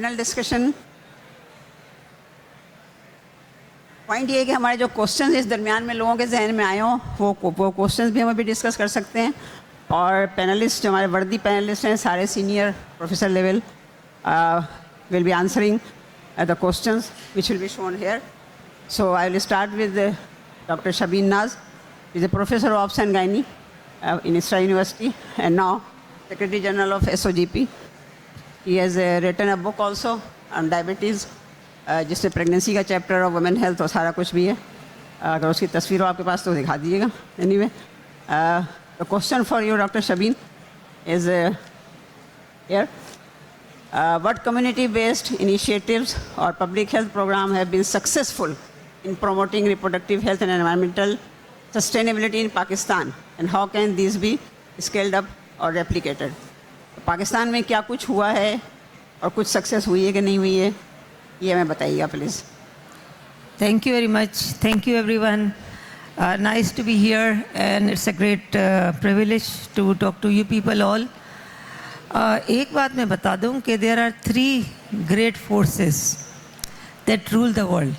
Panel discussion. Point ये है कि हमारे जो क्वेश्चंस इस दरमियान में लोगों के जहन में आए हों वो क्वेश्चंस भी हम अभी डिस्कस कर सकते हैं। और पैनलिस्ट जो हमारे वर्दी पैनलिस्ट हैं सारे senior professor level will be answering the questions which will be shown here. So I will start with doctor Shabeen Naz, is a professor of obs and gynae in ISRA University and now Secretary General of SOGP. He has written a book also on diabetes, जिसमें pregnancy का chapter और women health और सारा कुछ भी है। अगर उसकी तस्वीर हो आपके पास तो दिखा दीजिएगा। Anyway, the question for you doctor Shabeen is here. What community-based initiatives or public health program have been successful in promoting reproductive health and environmental sustainability in Pakistan, and how can these be scaled up or replicated? Pakistan में क्या कुछ हुआ है और कुछ success हुई है कि नहीं हुई है, ये हमें बताइएगा please. Thank you very much. Thank you everyone. Nice to be here and it's a great privilege to talk to you people all. एक बात मैं बता दूं कि there are 3 great forces that rule the world.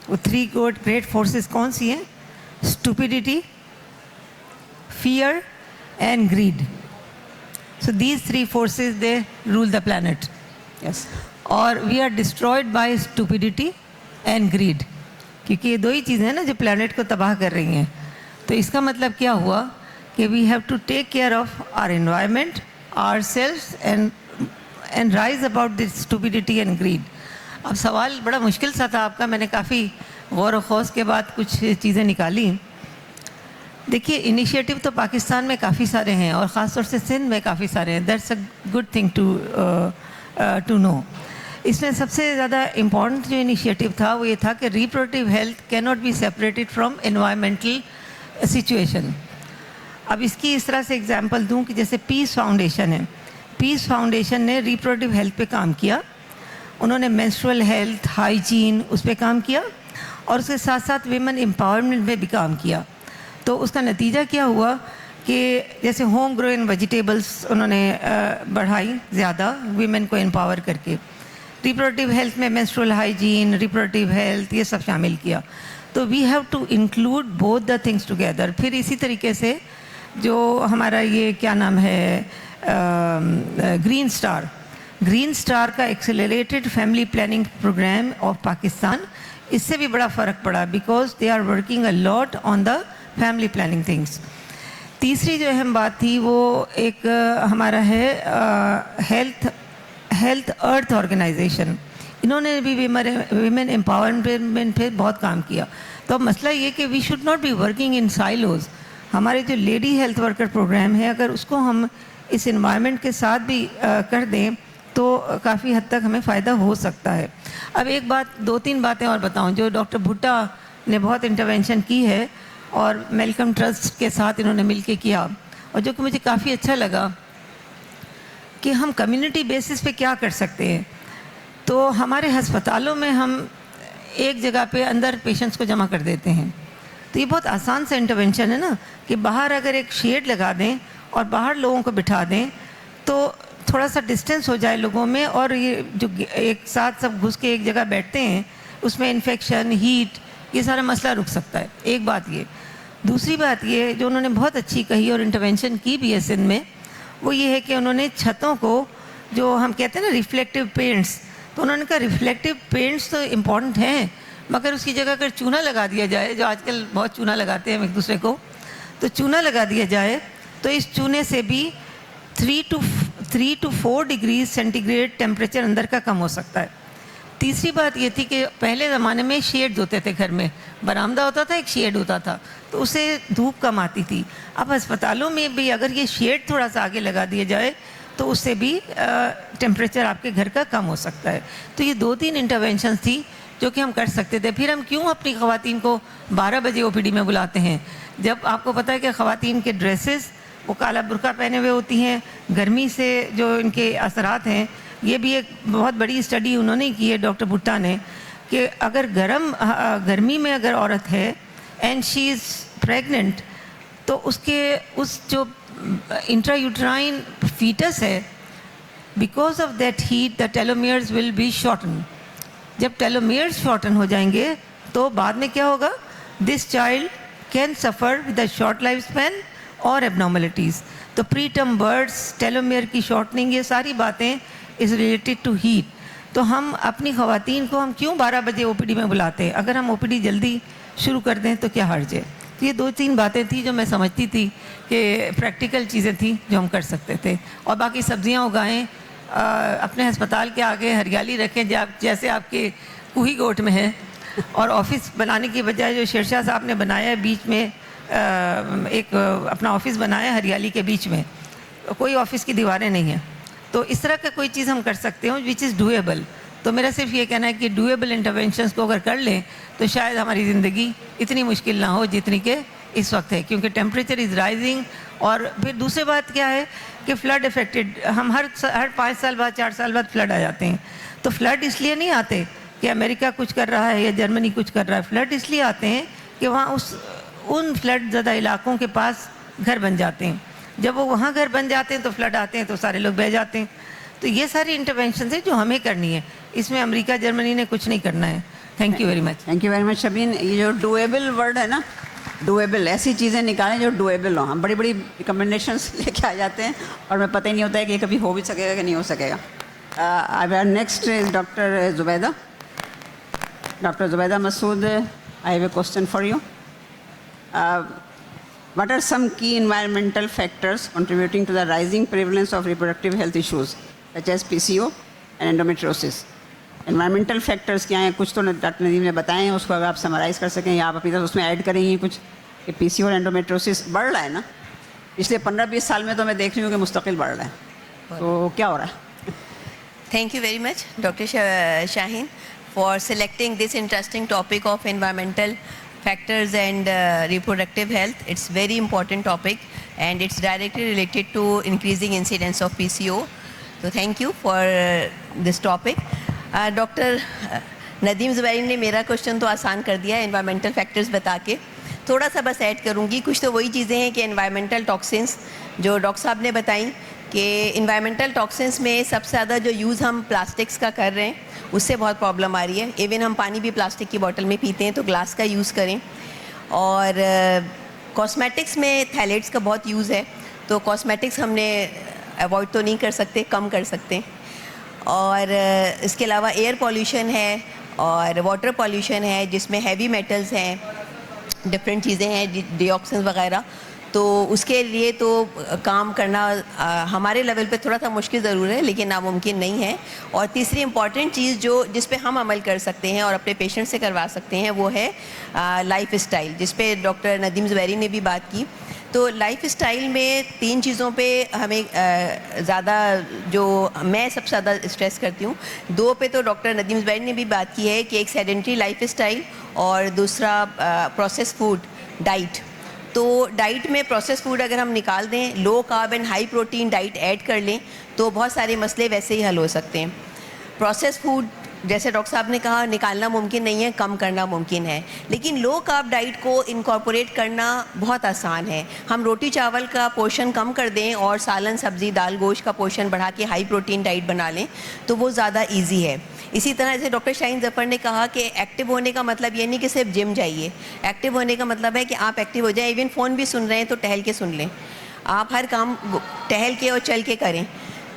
वो 3 great forces कौन सी हैं? Stupidity, fear and greed. So these 3 forces, they rule the planet. Yes. और we are destroyed by stupidity and greed. क्योंकि ये 2 ही चीज़ें हैं ना जो planet को तबाह कर रही हैं। तो इसका मतलब क्या हुआ कि we have to take care of our environment, ourselves and rise about this stupidity and greed. अब सवाल बड़ा मुश्किल सा था आपका, मैंने काफ़ी गौर व खौस के बाद कुछ चीज़ें निकाली। देखिए, इनिशिएटिव तो पाकिस्तान में काफ़ी सारे हैं और ख़ास तौर से सिंध में काफ़ी सारे हैं। That's a good thing to know. इसमें सबसे ज़्यादा इम्पॉर्टेंट जो इनिशिएटिव था वो ये था कि reproductive health can not be separated from environmental situation. अब इसकी इस तरह से एग्जांपल दूं कि जैसे पीस फाउंडेशन है। पीस फाउंडेशन ने रिप्रोडक्टिव हेल्थ पे काम किया, उन्होंने मेंस्ट्रुअल हेल्थ, हाइजीन उस पर काम किया और उसके साथ साथ विमेन एम्पावरमेंट में भी काम किया। तो उसका नतीजा क्या हुआ कि जैसे होम ग्रोन वेजिटेबल्स उन्होंने बढ़ाई ज़्यादा वीमेन को एम्पावर करके। रिप्रोडक्टिव हेल्थ में मेंस्ट्रुअल हाइजीन, रिप्रोडक्टिव हेल्थ ये सब शामिल किया। तो we have to include both the things together. फिर इसी तरीके से जो हमारा ये क्या नाम है ग्रीन स्टार का accelerated family planning programme of Pakistan, इससे भी बड़ा फ़र्क पड़ा because they are working a lot on the family planning things. तीसरी जो अहम बात थी वो एक हमारा है हेल्थ अर्थ ऑर्गेनाइजेशन। इन्होंने भी वीमेन एम्पावरमेंट पे बहुत काम किया। तो अब मसला ये कि we should not be working in silos. हमारे जो लेडी हेल्थ वर्कर प्रोग्राम है, अगर उसको हम इस इन्वायरमेंट के साथ भी कर दें तो काफ़ी हद तक हमें फ़ायदा हो सकता है। अब एक बात 2-3 बातें और बताऊं। जो डॉक्टर भुट्टा ने बहुत इंटरवेंशन की है और मेलकम ट्रस्ट के साथ इन्होंने मिलके किया, और जो कि मुझे काफ़ी अच्छा लगा कि हम कम्युनिटी बेसिस पे क्या कर सकते हैं। तो हमारे अस्पतालों में हम एक जगह पे अंदर पेशेंट्स को जमा कर देते हैं। तो ये बहुत आसान सा इंटरवेंशन है ना कि बाहर अगर एक शेड लगा दें और बाहर लोगों को बिठा दें तो थोड़ा सा डिस्टेंस हो जाए लोगों में, और ये जो एक साथ सब घुस के एक जगह बैठते हैं उसमें इन्फेक्शन, हीट, ये सारा मसला रुक सकता है। एक बात ये। दूसरी बात ये जो उन्होंने बहुत अच्छी कही और इंटरवेंशन की भी है सिंध में, वो ये है कि उन्होंने छतों को, जो हम कहते हैं ना रिफ्लेक्टिव पेंट्स, तो उन्होंने कहा रिफ्लेक्टिव पेंट्स तो इम्पॉर्टेंट हैं, मगर उसकी जगह अगर चूना लगा दिया जाए, जो आजकल बहुत चूना लगाते हैं एक दूसरे को, तो चूना लगा दिया जाए तो इस चूने से भी 3 to 4 डिग्री सेंटीग्रेड टेम्परेचर अंदर का कम हो सकता है। तीसरी बात ये थी कि पहले ज़माने में शेड्स होते थे घर में, बरामदा होता था, एक शेड होता था, तो उससे धूप कम आती थी। अब अस्पतालों में भी अगर ये शेड थोड़ा सा आगे लगा दिया जाए तो उससे भी टेम्परेचर आपके घर का कम हो सकता है। तो ये 2-3 इंटरवेंशन थी जो कि हम कर सकते थे। फिर हम क्यों अपनी ख़वातीन को 12 बजे ओपीडी में बुलाते हैं, जब आपको पता है कि ख़वातीन के ड्रेसेस वो काला बुर्का पहने हुए होती हैं, गर्मी से जो इनके असरात हैं। ये भी एक बहुत बड़ी स्टडी उन्होंने की है डॉक्टर भुट्टा ने, कि अगर गर्मी में अगर औरत है एंड शी इज़ प्रेग्नेंट, तो उसके उस जो इंट्रायूट्राइन फीटस है because of that heat the telomeres will be shorten. जब टेलोमियर्स शॉर्टन हो जाएंगे तो बाद में क्या होगा, this child can suffer with a short life span और एबनॉर्मलिटीज़. तो प्री टर्म बर्ड्स, टेलोमियर की शॉर्टनिंग, ये सारी बातें इज़ रिलेटेड टू हीट. तो हम अपनी ख़वातीन को हम क्यों 12 बजे ओपीडी में बुलाते हैं? अगर हम ओपीडी जल्दी शुरू कर दें तो क्या हर्ज है? तो ये 2-3 बातें थी जो मैं समझती थी कि प्रैक्टिकल चीज़ें थी जो हम कर सकते थे. और बाकी सब्जियां उगाएं, अपने अस्पताल के आगे हरियाली रखें जैसे आपके कुही गोट में है. और ऑफिस बनाने की बजाय जो शेरशाह साहब ने बनाया है बीच में, एक अपना ऑफिस बनाया है हरियाली के बीच में, कोई ऑफिस की दीवारें नहीं हैं. तो इस तरह का कोई चीज़ हम कर सकते हो विच इज़ डूएबल. तो मेरा सिर्फ ये कहना है कि डूएबल इंटरवेंशंस को अगर कर लें तो शायद हमारी ज़िंदगी इतनी मुश्किल ना हो जितनी कि इस वक्त है, क्योंकि टेम्परेचर इज़ राइजिंग. और फिर दूसरी बात क्या है कि फ्लड इफेक्टेड, हम हर 5 साल बाद 4 साल बाद फ्लड आ जाते हैं. तो फ्लड इसलिए नहीं आते कि अमेरिका कुछ कर रहा है या जर्मनी कुछ कर रहा है. फ्लड इसलिए आते हैं कि वहाँ उन फ्लड ज़्यादा इलाकों के पास घर बन जाते हैं. जब वो वहाँ घर बन जाते हैं तो फ्लड आते हैं तो सारे लोग बह जाते हैं. तो ये सारी इंटरवेंशन है जो हमें करनी है, इसमें अमेरिका जर्मनी ने कुछ नहीं करना है. Thank you very much. Thank you very much Shabeen. ये जो डूएबल वर्ड है ना, डूएबल, ऐसी चीज़ें निकालें जो डूएबल हो. हम बड़ी बड़ी रिकमेंडेशंस लेके आ जाते हैं और हमें पता ही नहीं होता है कि ये कभी हो भी सकेगा कि नहीं हो सकेगा. Next doctor Zubaida. Dr. Zubaida Masood, I have a question for you. What are some key environmental factors contributing to the rising prevalence of reproductive health issues such as PCO and endometriosis? Environmental factors क्या हैं? कुछ तो doctor Nadeem ने बताए हैं, उसको अगर आप समराइज़ कर सकें या आप अपनी तरफ उसमें ऐड करेंगी कुछ कि PCO और endometriosis बढ़ रहा है ना, पिछले 15-20 साल में तो मैं देख रही हूँ कि मुस्तकिल बढ़ रहा है. तो क्या हो रहा है? Thank you very much, Dr. Shaheen, for selecting this interesting topic of environmental factors and reproductive health. It's very important topic and it's directly related to increasing incidence of PCO. So thank you for this topic. Dr. Nadeem Zubairi ने मेरा question तो आसान कर दिया है environmental factors बता के. थोड़ा सा बस ऐड करूँगी. कुछ तो वही चीज़ें हैं कि एनवायरमेंटल टॉक्सिन्स जो डॉक्टर साहब ने बताई कि इन्वायरमेंटल टॉक्सिन्स में सबसे ज़्यादा जो यूज़ हम प्लास्टिक्स का कर रहे हैं उससे बहुत प्रॉब्लम आ रही है. इवन हम पानी भी प्लास्टिक की बोतल में पीते हैं तो ग्लास का यूज़ करें. और कॉस्मेटिक्स में थैलेट्स का बहुत यूज़ है, तो कॉस्मेटिक्स हमने अवॉइड तो नहीं कर सकते, कम कर सकते हैं. और इसके अलावा एयर पॉल्यूशन है और वाटर पॉल्यूशन है जिसमें हैवी मेटल्स हैं, डिफरेंट चीज़ें हैं, डिऑक्सिन वगैरह. तो उसके लिए तो काम करना हमारे लेवल पे थोड़ा सा मुश्किल ज़रूर है लेकिन नामुमकिन नहीं है. और तीसरी इम्पॉर्टेंट चीज़ जिस पे हम अमल कर सकते हैं और अपने पेशेंट से करवा सकते हैं वो है लाइफ स्टाइल, जिस पे डॉक्टर नदीम ज़ुबैरी ने भी बात की. तो लाइफ स्टाइल में 3 चीज़ों पे हमें ज़्यादा, जो मैं सबसे ज़्यादा स्ट्रेस करती हूँ, 2 पे तो डॉक्टर नदीम ज़ुबैरी ने भी बात की है कि एक सेडेंट्री लाइफ स्टाइल और दूसरा प्रोसेस फूड डाइट. तो डाइट में प्रोसेस फूड अगर हम निकाल दें, low carb and high protein diet add कर लें तो बहुत सारे मसले वैसे ही हल हो सकते हैं. प्रोसेस फूड जैसे डॉक्टर साहब ने कहा निकालना मुमकिन नहीं है, कम करना मुमकिन है, लेकिन लो कार्ब डाइट को इनकॉर्पोरेट करना बहुत आसान है. हम रोटी चावल का पोर्शन कम कर दें और सालन सब्ज़ी दाल गोश्त का पोर्शन बढ़ा के हाई प्रोटीन डाइट बना लें तो वो ज़्यादा ईजी है. इसी तरह जैसे डॉक्टर शाहीन ज़फ़र ने कहा कि एक्टिव होने का मतलब ये नहीं कि सिर्फ जिम जाइए. एक्टिव होने का मतलब है कि आप एक्टिव हो जाएं. इवन फ़ोन भी सुन रहे हैं तो टहल के सुन लें. आप हर काम टहल के और चल के करें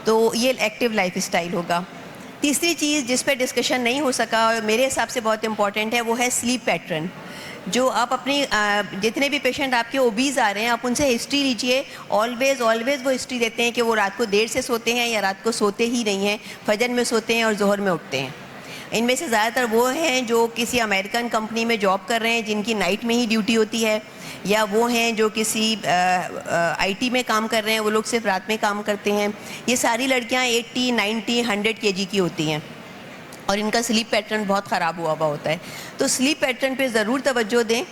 तो ये एक्टिव लाइफ स्टाइल होगा. तीसरी चीज़ जिस पर डिस्कशन नहीं हो सका और मेरे हिसाब से बहुत इंपॉर्टेंट है वो है स्लीप पैटर्न. जो आप अपनी जितने भी पेशेंट आपके ओबीज़ आ रहे हैं आप उनसे हिस्ट्री लीजिए. ऑलवेज़ वो हिस्ट्री देते हैं कि वो रात को देर से सोते हैं या रात को सोते ही नहीं हैं, फजर में सोते हैं और जोहर में उठते हैं. इनमें से ज़्यादातर वो हैं जो किसी अमेरिकन कंपनी में जॉब कर रहे हैं जिनकी नाइट में ही ड्यूटी होती है, या वो हैं जो किसी आईटी में काम कर रहे हैं, वो लोग सिर्फ रात में काम करते हैं. ये सारी लड़कियां 80, 90, 100 kg की होती हैं और इनका स्लीप पैटर्न बहुत ख़राब हुआ होता है. तो स्लीप पैटर्न पे ज़रूर तवज्जो दें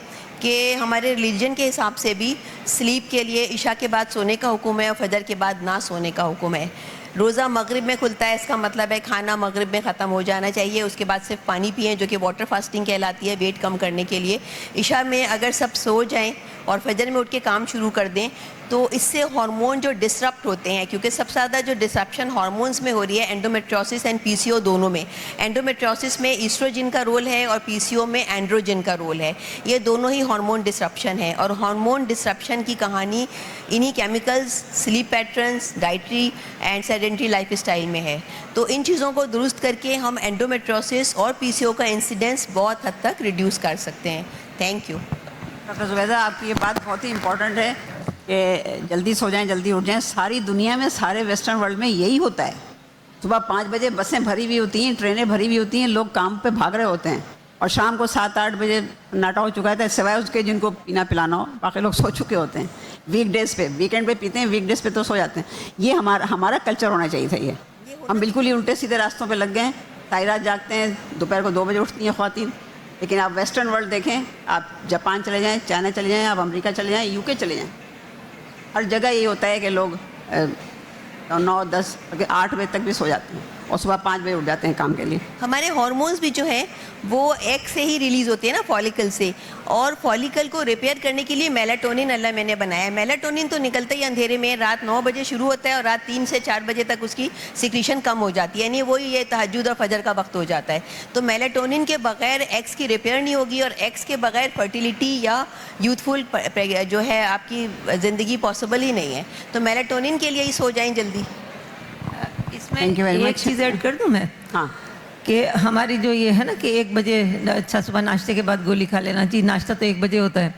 कि हमारे रिलीजन के हिसाब से भी स्लीप के लिए इशा के बाद सोने का हुक्म है और फजर के बाद ना सोने का हुक्म है. रोज़ा मगरिब में खुलता है, इसका मतलब है खाना मगरिब में ख़त्म हो जाना चाहिए. उसके बाद सिर्फ पानी पिएं जो कि वाटर फास्टिंग कहलाती है वेट कम करने के लिए. इशा में अगर सब सो जाएं और फजर में उठ के काम शुरू कर दें, तो इससे हार्मोन जो डिसरप्ट होते हैं, क्योंकि सबसे ज़्यादा जो डिसरप्शन हार्मोन्स में हो रही है एंडोमेट्रियोसिस एंड पीसीओ दोनों में। एंडोमेट्रियोसिस में ईस्ट्रोजन का रोल है और पीसीओ में एंड्रोजन का रोल है। ये दोनों ही हार्मोन डिसरप्शन है, और हार्मोन डिसरप्शन की कहानी इन्हीं chemicals, sleep patterns, dietary and sedentary lifestyle में है। तो इन चीज़ों को दुरुस्त करके हम एंडोमेट्रियोसिस और पीसीओ का इंसिडेंस बहुत हद तक रिड्यूस कर सकते हैं। Thank you. डॉक्टर जुबैदा, आपकी ये बात बहुत ही इम्पोर्टेंट है कि जल्दी सो जाएं, जल्दी उठ जाएं। सारी दुनिया में, सारे वेस्टर्न वर्ल्ड में यही होता है। सुबह 5 बजे बसें भरी हुई होती हैं, ट्रेनें भरी हुई होती हैं, लोग काम पे भाग रहे होते हैं, और शाम को 7-8 बजे नाटा हो चुका है, सिवाय उसके जिनको पीना पिलाना हो, बाकी लोग सो चुके होते हैं। वीकडेज़ पे, वीकेंड पे पीते हैं, वीकडेज़ पे तो सो जाते हैं। ये हमारा कल्चर होना चाहिए था। ये हम बिल्कुल ही उल्टे सीधे रास्तों पर लग गए हैं। सारी रात जागते हैं, दोपहर को 2 बजे उठती हैं ख़वातीन। लेकिन आप वेस्टर्न वर्ल्ड देखें, आप जापान चले जाएँ, चाइना चले जाएँ, आप अमेरिका चले जाएँ, यूके चले जाएँ, हर जगह यही होता है कि लोग 9, 10, 8 बजे तक भी सो जाते हैं और सुबह 5 बजे उठ जाते हैं काम के लिए। हमारे हार्मोन्स भी जो हैं वो एग से ही रिलीज़ होते हैं ना, फॉलिकल से, और फॉलिकल को रिपेयर करने के लिए मेलाटोनिन अल्लाह मैंने बनाया है। मेलाटोनिन तो निकलता ही अंधेरे में, रात 9 बजे शुरू होता है और रात 3 से 4 बजे तक उसकी सिक्रीशन कम हो जाती है, यानी वही ये तहज्जुद और फजर का वक्त हो जाता है। तो मेलाटोनिन के बगैर एग्स की रिपेयर नहीं होगी, और एग्स के बगैर फर्टिलिटी या यूथफुल जो है आपकी ज़िंदगी पॉसिबल ही नहीं है। तो मेलाटोनिन के लिए ही सो जाएँ जल्दी। इसमें Thank you very एक much. चीज़ ऐड कर दूं मैं, हाँ, कि हमारी जो ये है ना कि 1 बजे अच्छा सुबह नाश्ते के बाद गोली खा लेना चाहिए, नाश्ता तो 1 बजे होता है।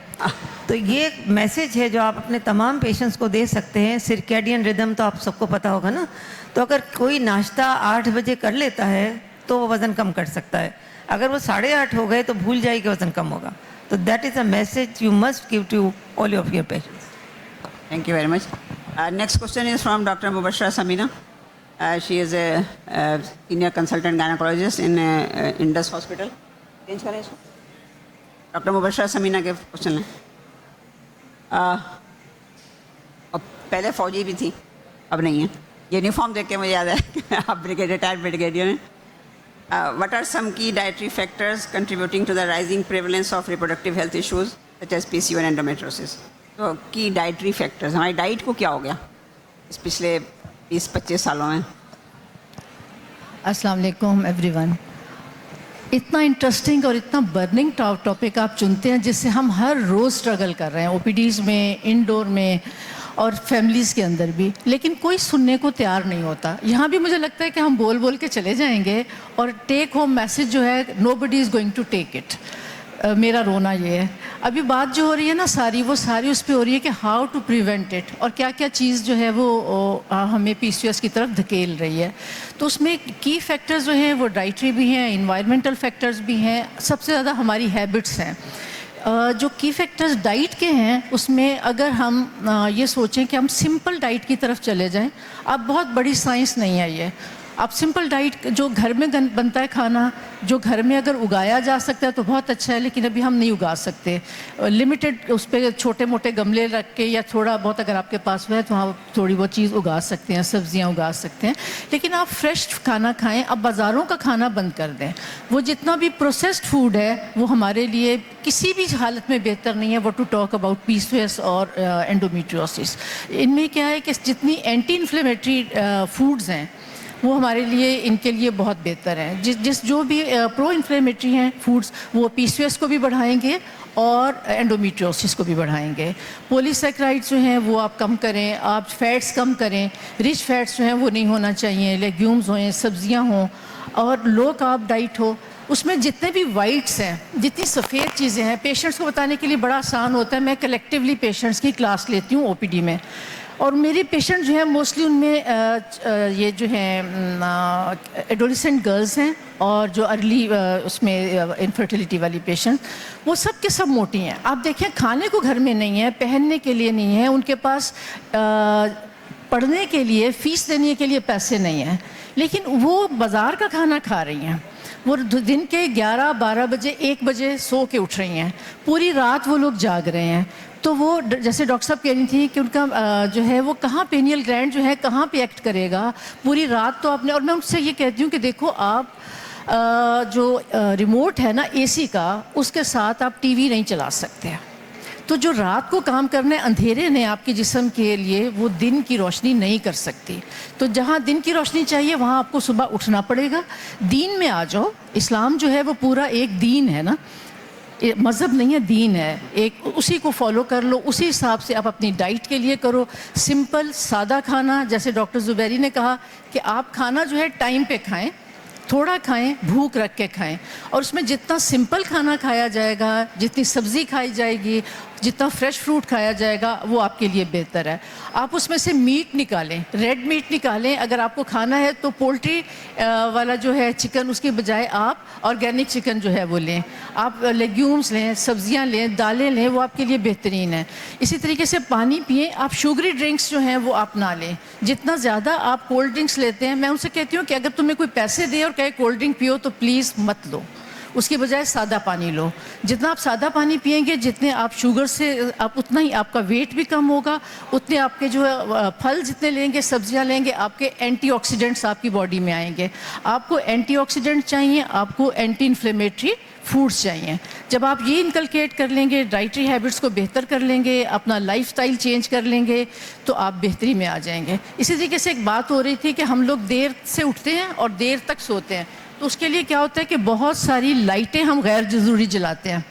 तो ये एक मैसेज है जो आप अपने तमाम पेशेंट्स को दे सकते हैं। सिरकैडियन रिदम तो आप सबको पता होगा ना, तो अगर कोई नाश्ता 8 बजे कर लेता है तो वो वज़न कम कर सकता है। अगर वो 8:30 हो गए तो भूल जाए कि वज़न कम होगा। तो that is a message you must give to all of your patients. Thank you very much. Next question is from doctor Mubashra Samina. She is a senior consultant gynecologist in Indus Hospital. Change करें इसको. Doctor Mubashra Samina के question लें. अब पहले फौजी भी थी, अब नहीं है. यूनिफॉर्म देख के मुझे याद है आप रिटायर्ड ब्रिगेडियर हैं. What are some key dietary factors contributing to the rising prevalence of reproductive health issues such as PCO and endometriosis? तो की डाइटरी फैक्टर्स, हमारी डाइट को क्या हो गया इस पिछले 20-25 सालों में? अस्सलाम वालेकुम एवरीवन. इतना इंटरेस्टिंग और इतना बर्निंग टॉपिक आप चुनते हैं जिससे हम हर रोज़ स्ट्रगल कर रहे हैं, ओपीडीज़ में, इंडोर में और फैमिलीज़ के अंदर भी, लेकिन कोई सुनने को तैयार नहीं होता. यहाँ भी मुझे लगता है कि हम बोल बोल के चले जाएंगे और टेक होम मैसेज जो है nobody is going to take it. मेरा रोना ये है. अभी बात जो हो रही है ना सारी उस पे हो रही है कि हाउ टू प्रिवेंट इट, और क्या क्या चीज़ जो है वो हमें पीसीओएस की तरफ धकेल रही है. तो उसमें की फैक्टर्स जो हैं वो डाइटरी भी हैं, इन्वायरमेंटल फैक्टर्स भी हैं, सबसे ज़्यादा हमारी हैबिट्स हैं. जो की फैक्टर्स डाइट के हैं उसमें अगर हम ये सोचें कि हम सिंपल डाइट की तरफ चले जाएं, अब बहुत बड़ी साइंस नहीं है ये. आप सिंपल डाइट जो घर में बनता है खाना, जो घर में अगर उगाया जा सकता है तो बहुत अच्छा है, लेकिन अभी हम नहीं उगा सकते. लिमिटेड उस पर छोटे मोटे गमले रख के या थोड़ा बहुत अगर आपके पास है तो वहाँ थोड़ी बहुत चीज़ उगा सकते हैं, सब्जियाँ उगा सकते हैं, लेकिन आप फ्रेश खाना खाएं. अब बाज़ारों का खाना बंद कर दें. वो जितना भी प्रोसेस्ड फूड है वो हमारे लिए किसी भी हालत में बेहतर नहीं है. What to talk about PCOS और एंडोमेट्रियोसिस. इनमें क्या है कि जितनी एंटी इन्फ्लेमेटरी फूड्स हैं वो हमारे लिए, इनके लिए बहुत बेहतर हैं. जो भी प्रो इन्फ्लेमेटरी हैं फूड्स वो पीसीओएस को भी बढ़ाएंगे और एंडोमेट्रियोसिस को भी बढ़ाएंगे. पॉलीसैकेराइड्स जो हैं वो आप कम करें, आप फैट्स कम करें, रिच फैट्स जो हैं वो नहीं होना चाहिए, लेग्यूम्स हों, सब्जियां हों, और लो कार्ब डाइट हो. उसमें जितने भी वाइट्स हैं, जितनी सफ़ेद चीज़ें हैं, पेशेंट्स को बताने के लिए बड़ा आसान होता है. मैं कलेक्टिवली पेशेंट्स की क्लास लेती हूँ ओपीडी में, और मेरे पेशेंट जो हैं मोस्टली उनमें ये जो हैं एडोलेसेंट गर्ल्स हैं और जो अर्ली उसमें इनफर्टिलिटी वाली पेशेंट, वो सब के सब मोटी हैं. आप देखें खाने को घर में नहीं है, पहनने के लिए नहीं है, उनके पास पढ़ने के लिए फ़ीस देने के लिए पैसे नहीं हैं, लेकिन वो बाज़ार का खाना खा रही हैं. वो दिन के 11-12 बजे 1 बजे सो के उठ रही हैं, पूरी रात वो लोग जाग रहे हैं. तो वो जैसे डॉक्टर साहब कह रही थी कि उनका जो है वो कहाँ पेनियल ग्लैंड जो है कहाँ पे एक्ट करेगा पूरी रात. तो आपने, और मैं उनसे ये कहती हूँ कि देखो आप जो रिमोट है ना एसी का, उसके साथ आप टीवी नहीं चला सकते. तो जो रात को काम करने अंधेरे ने आपके जिस्म के लिए वो दिन की रोशनी नहीं कर सकती। तो जहाँ दिन की रोशनी चाहिए वहाँ आपको सुबह उठना पड़ेगा। दीन में आ जाओ। इस्लाम जो है वो पूरा एक दीन है ना, मज़हब नहीं है, दीन है एक, उसी को फॉलो कर लो, उसी हिसाब से आप अपनी डाइट के लिए करो। सिंपल सादा खाना, जैसे डॉक्टर ज़ुबैरी ने कहा कि आप खाना जो है टाइम पे खाएं, थोड़ा खाएं, भूख रख के खाएं, और उसमें जितना सिंपल खाना खाया जाएगा, जितनी सब्ज़ी खाई जाएगी, जितना फ्रेश फ्रूट खाया जाएगा, वो आपके लिए बेहतर है। आप उसमें से मीट निकालें, रेड मीट निकालें। अगर आपको खाना है तो पोल्ट्री वाला जो है चिकन, उसके बजाय आप ऑर्गेनिक चिकन जो है वो लें। आप लेग्यूम्स लें, सब्जियां लें, दालें लें, वो आपके लिए बेहतरीन है। इसी तरीके से पानी पिएं। आप शुगरी ड्रिंक्स जो हैं वो आप ना लें। जितना ज़्यादा आप कोल्ड ड्रिंक्स लेते हैं, मैं उनसे कहती हूँ कि अगर तुम्हें कोई पैसे दे और कहे कोल्ड ड्रिंक पियो तो प्लीज़ मत लो, उसके बजाय सादा पानी लो। जितना आप सादा पानी पिएंगे, जितने आप शुगर से आप, उतना ही आपका वेट भी कम होगा, उतने आपके जो है फल जितने लेंगे, सब्जियां लेंगे, आपके एंटीऑक्सीडेंट्स आपकी बॉडी में आएंगे। आपको एंटीऑक्सीडेंट चाहिए, आपको एंटी इन्फ्लेमेटरी फूड्स चाहिए। जब आप ये इनकलकेट कर लेंगे, डाइटरी हैबिट्स को बेहतर कर लेंगे, अपना लाइफस्टाइल चेंज कर लेंगे, तो आप बेहतरी में आ जाएंगे। इसी तरीके से एक बात हो रही थी कि हम लोग देर से उठते हैं और देर तक सोते हैं, तो उसके लिए क्या होता है कि बहुत सारी लाइटें हम गैर ज़रूरी जलाते हैं।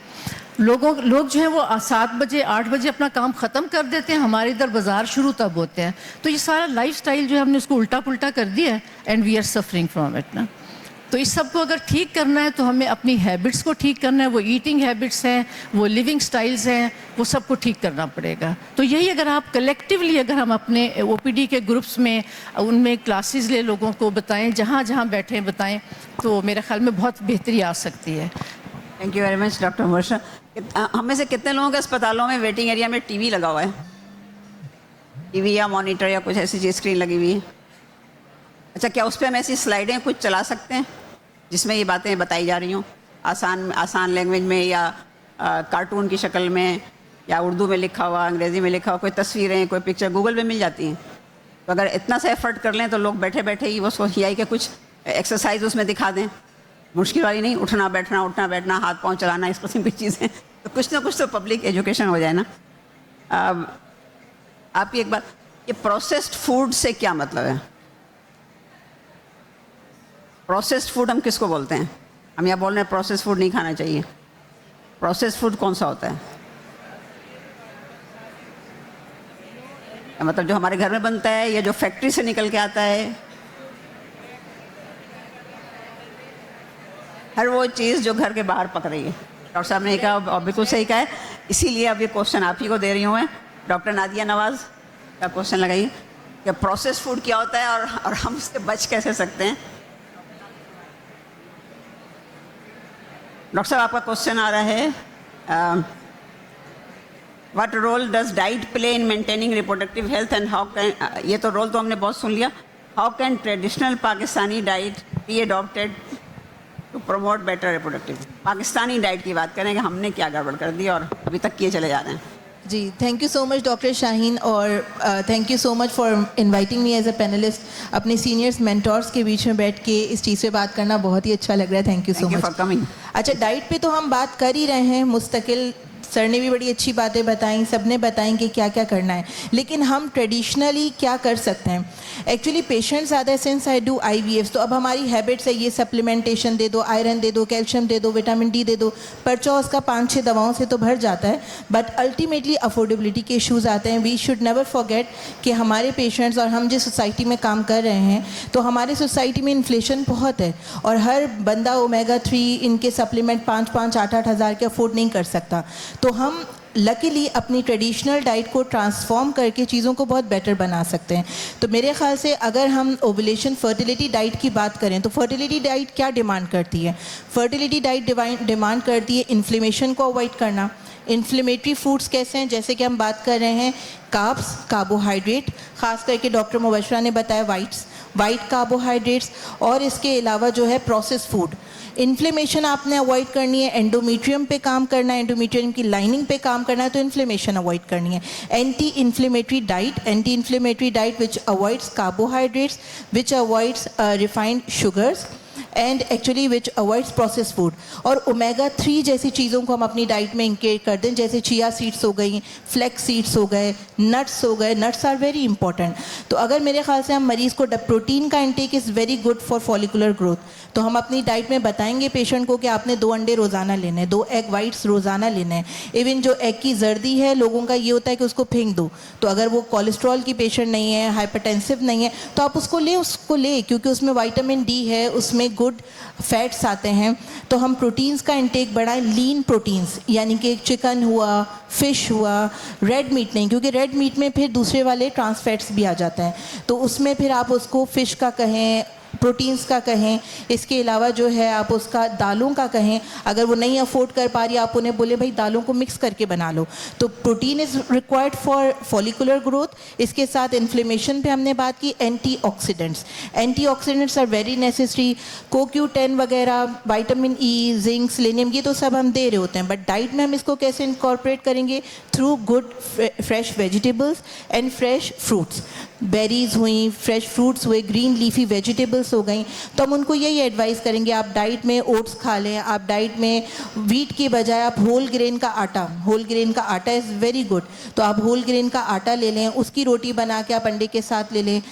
लोग जो है वो 7 बजे 8 बजे अपना काम ख़त्म कर देते हैं, हमारे इधर बाज़ार शुरू तब होते हैं। तो ये सारा लाइफस्टाइल जो है हमने उसको उल्टा पुल्टा कर दिया है, and we are suffering from it ना। तो इस सब को अगर ठीक करना है तो हमें अपनी हैबिट्स को ठीक करना है। वो ईटिंग हैबिट्स हैं, वो लिविंग स्टाइल्स हैं, वो सबको ठीक करना पड़ेगा। तो यही अगर आप कलेक्टिवली, अगर हम अपने ओपीडी के ग्रुप्स में उनमें क्लासेस ले, लोगों को बताएं, जहाँ जहाँ बैठे बताएं, तो मेरे ख्याल में बहुत बेहतरी आ सकती है। Thank you very much doctor Varsha. हम में से कितने लोगों के अस्पतालों में वेटिंग एरिया में टीवी लगा हुआ है? टीवी या मॉनिटर या कुछ ऐसी चीज़ स्क्रीन लगी हुई है? अच्छा, क्या उस पर हम ऐसी स्लाइडें कुछ चला सकते हैं जिसमें ये बातें बताई जा रही हों, आसान लैंग्वेज में, या कार्टून की शक्ल में, या उर्दू में लिखा हुआ, अंग्रेज़ी में लिखा हुआ, कोई तस्वीरें, कोई पिक्चर गूगल पे मिल जाती हैं। तो अगर इतना सा एफर्ट कर लें तो लोग बैठे बैठे ही उसको यही के कुछ एक्सरसाइज उसमें दिखा दें, मुश्किल वाली नहीं, उठना बैठना, हाथ पाँव चलाना, इस किस्म की चीज़ें, तो कुछ ना कुछ तो पब्लिक एजुकेशन हो जाए ना। आपकी एक बात, ये प्रोसेस्ड फूड से क्या मतलब है? प्रोसेस्ड फूड हम किसको बोलते हैं? हम यहाँ बोल रहे हैं प्रोसेस्ड फूड नहीं खाना चाहिए। प्रोसेस्ड फूड कौन सा होता है? मतलब जो हमारे घर में बनता है या जो फैक्ट्री से निकल के आता है? हर वो चीज़ जो घर के बाहर पक रही है। डॉक्टर साहब ने कहा और बिल्कुल सही कहा है, इसीलिए अब ये क्वेश्चन आप ही को दे रही हूँ मैं। डॉक्टर नादिया नवाज़ का क्वेश्चन लगाइए कि प्रोसेस्ड फूड क्या होता है और हम इससे बच कैसे सकते हैं। डॉक्टर साहब, आपका क्वेश्चन आ रहा है, what role does diet play in maintaining reproductive health and how can, ये तो रोल तो हमने बहुत सुन लिया, how can traditional Pakistani diet be adopted to promote better reproductive? Pakistani diet की बात करें कि हमने क्या गड़बड़ कर दी और अभी तक किए चले जा रहे हैं। जी, thank you so much doctor Shaheen, और thank you so much for inviting me as a panellist. अपने सीनियर्स मेंटोर्स के बीच में बैठ के इस चीज़ पे बात करना बहुत ही अच्छा लग रहा है। Thank you so much for coming. अच्छा, डाइट पे तो हम बात कर ही रहे हैं मुस्तकिल। सर ने भी बड़ी अच्छी बातें बताई, सब ने बताएं कि क्या क्या करना है, लेकिन हम ट्रेडिशनली क्या कर सकते हैं? एक्चुअली पेशेंट्स आते हैं सिंस आई डू IVF, तो अब हमारी हैबिट्स है ये सप्लीमेंटेशन दे दो, आयरन दे दो, कैल्शियम दे दो, विटामिन D दे दो, पर्चा उसका 5-6 दवाओं से तो भर जाता है, बट अल्टीमेटली अफोर्डेबिलिटी के इश्यूज़ आते हैं। वी शुड नेवर फॉरगेट कि हमारे पेशेंट्स और हम जिस सोसाइटी में काम कर रहे हैं, तो हमारे सोसाइटी में इन्फ्लेशन बहुत है और हर बंदा omega-3 इनके सप्लीमेंट 5-8 हज़ार के अफोर्ड नहीं कर सकता। तो हम लकीली अपनी ट्रेडिशनल डाइट को ट्रांसफॉर्म करके चीज़ों को बहुत बेटर बना सकते हैं। तो मेरे ख़्याल से अगर हम ओवुलेशन फर्टिलिटी डाइट की बात करें, तो फर्टिलिटी डाइट क्या डिमांड करती है? फर्टिलिटी डाइट डिमांड करती है इन्फ्लेमेशन को अवॉइड करना। इन्फ्लेमेटरी फूड्स कैसे हैं? जैसे कि हम बात कर रहे हैं कार्ब्स, कार्बोहाइड्रेट, ख़ास करके डॉक्टर मुबशरा ने बताया वाइट कार्बोहाइड्रेट्स, और इसके अलावा जो है प्रोसेस फूड। इन्फ्लेमेशन आपने अवॉइड करनी है, एंडोमेट्रियम पे काम करना है, एंडोमेट्रियम की लाइनिंग पे काम करना है, तो इन्फ्लेमेशन अवॉइड करनी है। Anti inflammatory diet which avoids carbohydrates, which avoids refined sugars, and actually which avoids process food. और ओमेगा 3 जैसी चीज़ों को हम अपनी डाइट में इंक्लूड कर दें, जैसे चिया सीड्स हो गई, फ्लैक्स सीड्स हो गए, नट्स हो गए। Nuts are very important. तो अगर मेरे ख्याल से हम मरीज़ को प्रोटीन का intake is very good for follicular growth, तो हम अपनी डाइट में बताएंगे पेशेंट को कि आपने 2 अंडे रोज़ाना लेने हैं, 2 एग वाइट्स रोज़ाना लेने हैं। इवन जो एग की जर्दी है, लोगों का ये होता है कि उसको फेंक दो, तो अगर वो कोलेस्ट्रॉल की पेशेंट नहीं है, हाइपरटेंसिव नहीं है, तो आप उसको ले क्योंकि उसमें विटामिन डी है, उसमें गुड फैट्स आते हैं। तो हम प्रोटीन्स का इंटेक बढ़ाएं, लीन प्रोटीन्स, यानी कि चिकन हुआ, फिश हुआ, रेड मीट नहीं, क्योंकि रेड मीट में फिर दूसरे वाले ट्रांस फैट्स भी आ जाते हैं, तो उसमें फिर आप उसको फिश का कहें, प्रोटीन्स का कहें। इसके अलावा जो है आप उसका दालों का कहें, अगर वो नहीं अफोर्ड कर पा रही, आप उन्हें बोले भाई दालों को मिक्स करके बना लो। तो protein is required for follicular growth. इसके साथ इन्फ्लेमेशन पे हमने बात की। Antioxidants are very necessary. CoQ10 वगैरह, विटामिन ई, जिंक, सेलेनियम, ये तो सब हम दे रहे होते हैं, बट डाइट में हम इसको कैसे इनकॉर्पोरेट करेंगे? Through good fresh vegetables and fresh fruits. Berries हुई, फ्रेश फ्रूट्स हुए, ग्रीन लीफी वेजिटेबल्स हो गई। तो हम उनको यही एडवाइस करेंगे, आप डाइट में ओट्स खा लें, आप डाइट में वीट की बजाय आप होल ग्रेन का आटा इज़ वेरी गुड, तो आप होल ग्रेन का आटा ले लें, उसकी रोटी बना के आप अंडे के साथ ले लें।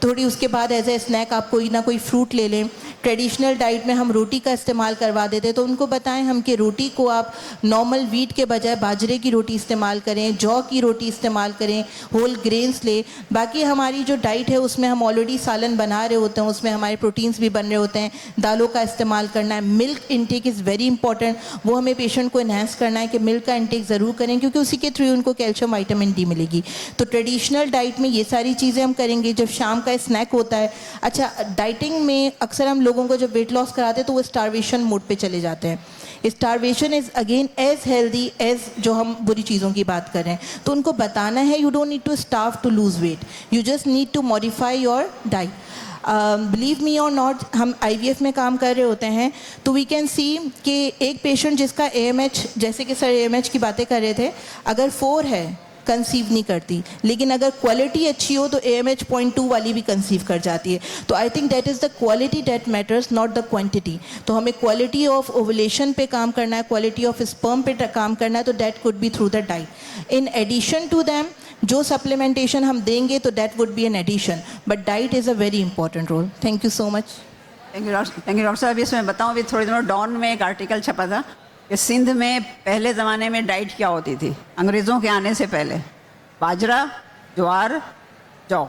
थोड़ी उसके बाद एज ए स्नैक आप कोई ना कोई फ्रूट ले लें। ट्रेडिशनल डाइट में हम रोटी का इस्तेमाल करवा देते, तो उनको बताएं हम कि रोटी को आप नॉर्मल वीट के बजाय बाजरे की रोटी इस्तेमाल करें, जौ की रोटी इस्तेमाल करें, होल ग्रेन्स ले। बाकी हमारी जो डाइट है उसमें हम ऑलरेडी सालन बना रहे होते हैं, उसमें हमारे प्रोटीन्स भी बन रहे होते हैं। दालों का इस्तेमाल करना है। Milk intake is very important, वो हमें पेशेंट को इन्हेंस करना है कि मिल्क का इंटेक ज़रूर करें, क्योंकि उसी के थ्रू उनको कैल्शियम, विटामिन डी मिलेगी। तो ट्रेडिशनल डाइट में ये सारी चीज़ें हम करेंगे। जब शाम का स्नैक होता है, अच्छा डाइटिंग में अक्सर हम लोगों को जब वेट लॉस कराते हैं तो वो स्टारवेशन मोड पे चले जाते हैं। Starvation is again as healthy as जो हम बुरी चीज़ों की बात कर रहे हैं। तो उनको बताना है you don't need to starve to lose weight, you just need to modify your diet. Believe me or not, हम IVF में काम कर रहे होते हैं, तो वी कैन सी कि एक पेशेंट जिसका AMH, जैसे कि सर AMH की बातें कर रहे थे, अगर 4 है कंसीव नहीं करती, लेकिन अगर क्वालिटी अच्छी हो तो AMH 0.2 वाली भी कंसीव कर जाती है। तो I think that is the quality that matters, not the quantity. तो हमें क्वालिटी ऑफ ओवुलेशन पे काम करना है, क्वालिटी ऑफ स्पर्म पे काम करना है, तो that could be through the diet. In addition to them जो सप्लीमेंटेशन हम देंगे तो that would be an addition, but diet is a very important role. Thank you so much. Thank you doctor साहब। अभी इसमें बताऊँ, अभी थोड़ी दिनों डॉन में एक आर्टिकल छपा था कि सिंध में पहले ज़माने में डाइट क्या होती थी अंग्रेज़ों के आने से पहले। बाजरा, ज्वार, जौ,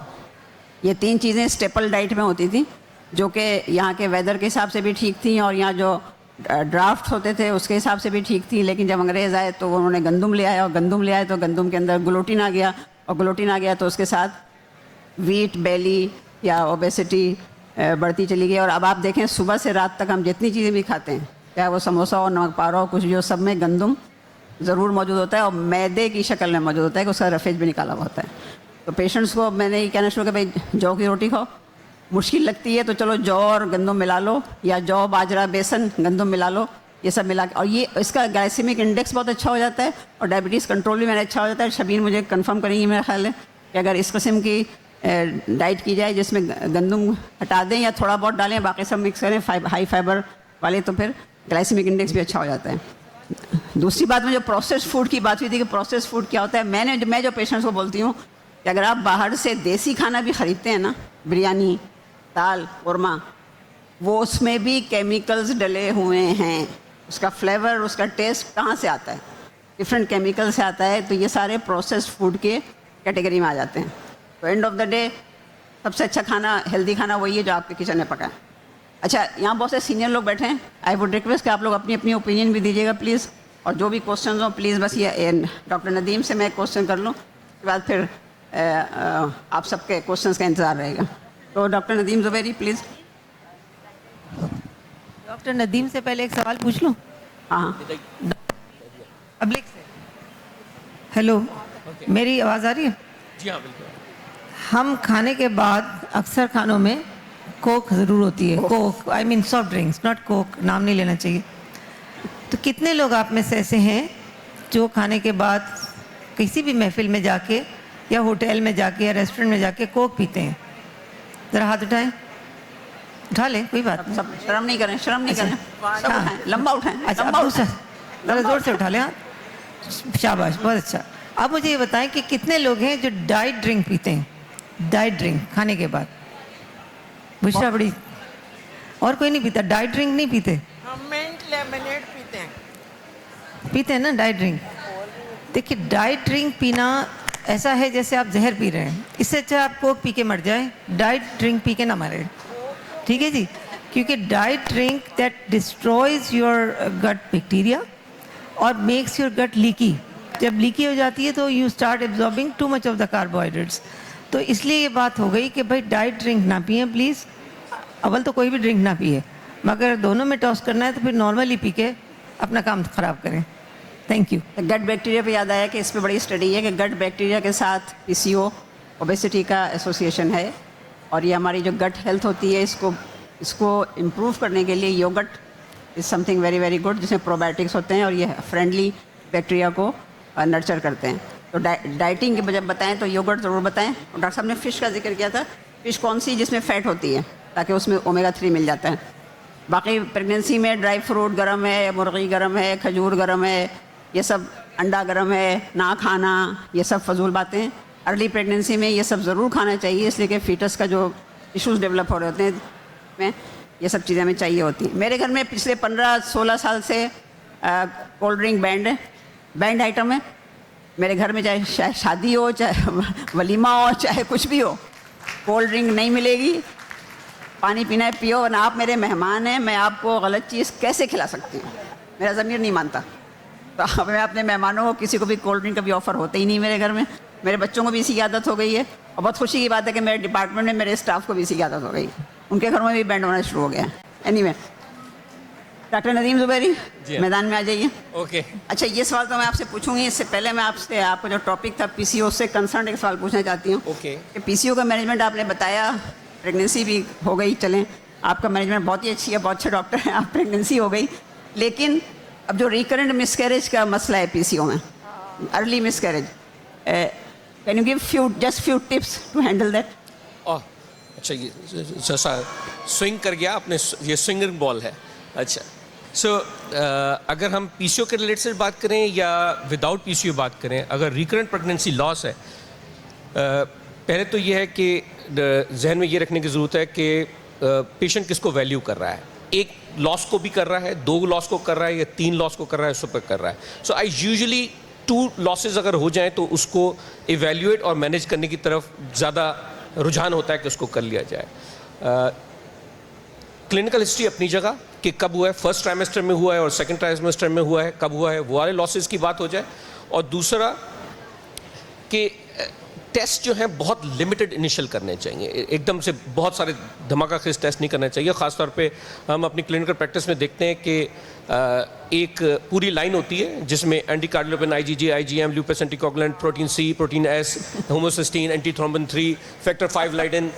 ये 3 चीज़ें स्टेपल डाइट में होती थी, जो कि यहाँ के वेदर के हिसाब से भी ठीक थी और यहाँ जो ड्राफ्ट होते थे उसके हिसाब से भी ठीक थी। लेकिन जब अंग्रेज़ आए तो उन्होंने गंदम ले आया, और गंदम ले आए तो गंदम के अंदर ग्लूटीन आ गया, और ग्लूटीन आ गया तो उसके साथ वीट बेली या ओबेसिटी बढ़ती चली गई। और अब आप देखें सुबह से रात तक हम जितनी चीज़ें भी खाते हैं, चाहे वो समोसा हो, नमक पारा हो, कुछ भी हो, सब में गंदम ज़रूर मौजूद होता है और मैदे की शक्ल में मौजूद होता है कि उसका रफेज भी निकाला हुआ होता है। तो पेशेंट्स को मैंने ये कहना शुरू किया, भाई जौ की रोटी खाओ, मुश्किल लगती है तो चलो जौ और गंदम मिला लो, या जौ, बाजरा, बेसन, गंदम मिला लो, ये सब मिला के, और ये इसका ग्लाइसेमिक इंडेक्स बहुत अच्छा हो जाता है और डायबिटीज़ कंट्रोल भी मेरा अच्छा हो जाता है। शबीर मुझे कंफर्म करेंगी मेरा ख्याल है कि अगर इस किस्म की डाइट की जाए जिसमें गंदम हटा दें या थोड़ा बहुत डालें, बाकी सब मिक्स करें हाई फाइबर वाले, तो फिर ग्लाइसेमिक इंडेक्स भी अच्छा हो जाता है। दूसरी बात में जो प्रोसेस फूड की बात हुई थी कि प्रोसेस फूड क्या होता है, मैं जो पेशेंट्स को बोलती हूँ कि अगर आप बाहर से देसी खाना भी ख़रीदते हैं ना, बिरयानी, दाल, कोरमा, वो उसमें भी केमिकल्स डले हुए हैं। उसका फ्लेवर, उसका टेस्ट कहाँ से आता है? डिफरेंट केमिकल से आता है। तो ये सारे प्रोसेस फूड के कैटेगरी में आ जाते हैं। तो एंड ऑफ द डे सबसे अच्छा खाना, हेल्दी खाना वही है जो आपके किचन में पका है। अच्छा, यहाँ बहुत से सीनियर लोग बैठे हैं, आई वुड रिक्वेस्ट कि आप लोग अपनी अपनी ओपिनियन भी दीजिएगा प्लीज़, और जो भी क्वेश्चन हो प्लीज़ बस ये डॉक्टर नदीम से मैं क्वेश्चन कर लूँ, उसके बाद फिर आप सबके क्वेश्चंस का इंतज़ार रहेगा। तो doctor Nadeem Zubairi please. Doctor Nadeem से पहले एक सवाल पूछ लूँ? हाँ, पब्लिक से। हेलो, मेरी आवाज़ आ रही है? जी हाँ, बिल्कुल। हम खाने के बाद अक्सर खानों में कोक ज़रूर होती है। Coke, I mean soft drinks, not Coke, नाम नहीं लेना चाहिए। तो कितने लोग आप में से ऐसे हैं जो खाने के बाद किसी भी महफिल में जाके या होटल में जाके या रेस्टोरेंट में जाके कोक पीते हैं? ज़रा हाथ उठाएं। उठा ले, कोई बात नहीं। सब शर्म नहीं करें, शर्म नहीं करें, सब हाँ। उठाएं, लंबा उठाएं, अच्छा, लंबा अब दूसरा उठाएं। ज़रा जोर से उठा ले हाथ। शाबाश, बहुत अच्छा। अब मुझे ये बताएं कि कितने लोग हैं जो डाइट ड्रिंक पीते हैं, डाइट ड्रिंक खाने के बाद? बुशरा बड़ी, और कोई नहीं पीता डाइट ड्रिंक? नहीं पीते? हम मिंट लेमनेड पीते हैं। पीते हैं ना डाइट ड्रिंक। देखिए, डाइट ड्रिंक पीना ऐसा है जैसे आप जहर पी रहे हैं। इससे अच्छा आप कोक पी के मर जाए, डाइट ड्रिंक पी के ना मरे, ठीक है जी? क्योंकि diet drink that destroys your gut bacteria और मेक्स योर गट लीकी। जब लीकी हो जाती है तो you start absorbing too much of the carbohydrates. तो इसलिए ये बात हो गई कि भाई डाइट ड्रिंक ना पिए प्लीज़। अव्वल तो कोई भी ड्रिंक ना पिए, मगर दोनों में टॉस करना है तो फिर नॉर्मली पी के अपना काम ख़राब करें। Thank you. गट बैक्टीरिया पे याद आया कि इस पे बड़ी स्टडी है कि गट बैक्टीरिया के साथ पीसीओ ओबेसिटी का एसोसिएशन है, और ये हमारी जो गट हेल्थ होती है इसको इम्प्रूव करने के लिए yogurt is something very very good, जिसमें प्रोबायोटिक्स होते हैं और ये फ्रेंडली बैक्टीरिया को नर्चर करते हैं। तो डाइटिंग के जब बताएं तो योगर्ट ज़रूर बताएं। और डॉक्टर साहब ने फ़िश का जिक्र किया था, फ़िश कौन सी जिसमें फ़ैट होती है, ताकि उसमें ओमेगा 3 मिल जाता है। बाकी प्रेगनेंसी में ड्राई फ्रूट गर्म है, मुर्गी गर्म है, खजूर गर्म है, ये सब, अंडा गर्म है, ना खाना, ये सब फजूल बातें हैं। अर्ली प्रेगनेंसी में ये सब ज़रूर खाना चाहिए, इसलिए कि फीटस का जो इश्यूज़ डेवलप हो रहे होते हैं में ये सब चीज़ें हमें चाहिए होती हैं। मेरे घर में पिछले 15-16 साल से कोल्ड ड्रिंक बैंड आइटम है मेरे घर में। चाहे शादी हो, चाहे वलीमा हो, चाहे कुछ भी हो, कोल्ड ड्रिंक नहीं मिलेगी। पानी पीना है पियो, वरना आप मेरे मेहमान हैं, मैं आपको गलत चीज़ कैसे खिला सकती हूँ? मेरा ज़मीर नहीं मानता। तो अब मैं अपने मेहमानों को किसी को भी कोल्ड ड्रिंक का भी ऑफ़र होता ही नहीं मेरे घर में। मेरे बच्चों को भी इसी की आदत हो गई है, और बहुत खुशी की बात है कि मेरे डिपार्टमेंट में मेरे स्टाफ को भी इसी की आदत हो गई, उनके घरों में भी बैंड होना शुरू हो गया है। एनीवे, डॉक्टर नदीम ज़ुबैरी मैदान में आ जाइए। ओके। अच्छा, ये सवाल तो मैं आपसे पूछूंगी, इससे पहले मैं आपका जो टॉपिक था पीसीओ से कंसर्न एक सवाल पूछना चाहती हूँ। ओके। कि पीसीओ का मैनेजमेंट आपने बताया, प्रेगनेंसी भी हो गई, चलें आपका मैनेजमेंट बहुत ही अच्छी है, बहुत अच्छे डॉक्टर हैं आप, प्रेगनेंसी हो गई, लेकिन अब जो रिकरेंट मिसकैरेज का मसला है पीसीओ में, early miscarriage, can you give few tips to handle that? अच्छा, ये जैसा स्विंग कर गया आपने, ये स्विंगिंग बॉल है। अच्छा, सो अगर हम पीसीओ के रिलेटेड बात करें या विदाउट पीसीओ बात करें, अगर रिकरेंट प्रेगनेंसी लॉस है, पहले तो ये है कि जहन में ये रखने की ज़रूरत है कि पेशेंट किसको वैल्यू कर रहा है। एक लॉस को भी कर रहा है, 2 लॉस को कर रहा है, या 3 लॉस को कर रहा है, उस पर कर रहा है। सो आई यूजुअली 2 लॉसेस अगर हो जाएं तो उसको इवेल्युएट और मैनेज करने की तरफ ज़्यादा रुझान होता है कि उसको कर लिया जाए। क्लिनिकल हिस्ट्री अपनी जगह कि कब हुआ है, फर्स्ट ट्राइमेस्टर में हुआ है और सेकंड ट्राइमेस्टर में हुआ है, कब हुआ है, वो वाले लॉसेस की बात हो जाए। और दूसरा कि टेस्ट जो हैं बहुत लिमिटेड इनिशियल करने चाहिए, एकदम से बहुत सारे धमाका खेज टेस्ट नहीं करने चाहिए। ख़ासतौर पे हम अपनी क्लिनिकल प्रैक्टिस में देखते हैं कि एक पूरी लाइन होती है जिसमें anticardiolipin, IgG, IgM, lupus anticoagulant, protein C, protein S, homocysteine, antithrombin 3, factor 5 Leiden,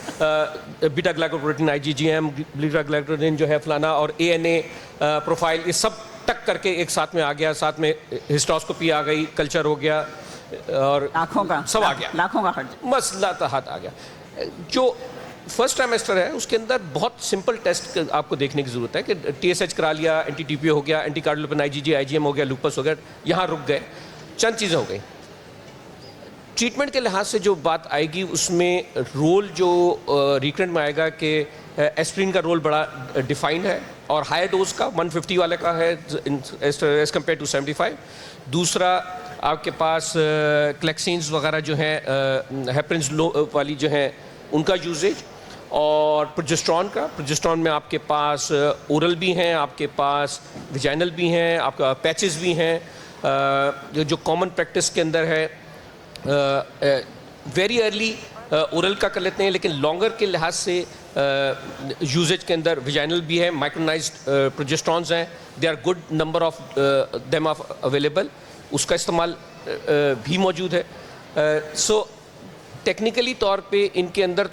beta glycoprotein, IgGM, beta glycoprotein जो है फलाना, और एएनए प्रोफाइल, ये सब टक करके एक साथ में आ गया, साथ में हिस्टोस्कोपी आ गई, कल्चर हो गया, और लाखों का सब आ गया, लाखों का खर्च, मसला हाथ आ गया। जो फर्स्ट ट्राइमेस्टर है उसके अंदर बहुत सिंपल टेस्ट आपको देखने की ज़रूरत है कि टीएसएच करा लिया, एंटी-टीपीओ हो गया, एंटीकार्डियोलोपेन, आईजीजी, आईजीएम हो गया, लूपस हो गया, यहाँ रुक गए, चंद चीज़ें हो गई। ट्रीटमेंट के लिहाज से जो बात आएगी उसमें रोल जो रिकरेंट में आएगा कि एस्प्रिन का रोल बड़ा डिफाइंड है, और हायर डोज का 150 वाले का है एज कम्पेयर टू 75। दूसरा आपके पास क्लेक्सिन्स वगैरह जो हैं, हेपरिन्स वाली जो हैं उनका यूजेज, और प्रोजेस्ट्रॉन में आपके पास ओरल भी हैं, आपके पास विजाइनल भी हैं, आपका पैचेस भी हैं। जो कॉमन प्रैक्टिस के अंदर है वेरी अर्ली ओरल का कर लेते हैं, लेकिन लॉन्गर के लिहाज से यूजेज के अंदर विजाइनल भी है, माइक्रोनाइज्ड प्रोजेस्ट्रॉन्स हैं, they are good number of them of available, उसका इस्तेमाल भी मौजूद है। सो टेक्निकली तौर पे इनके अंदर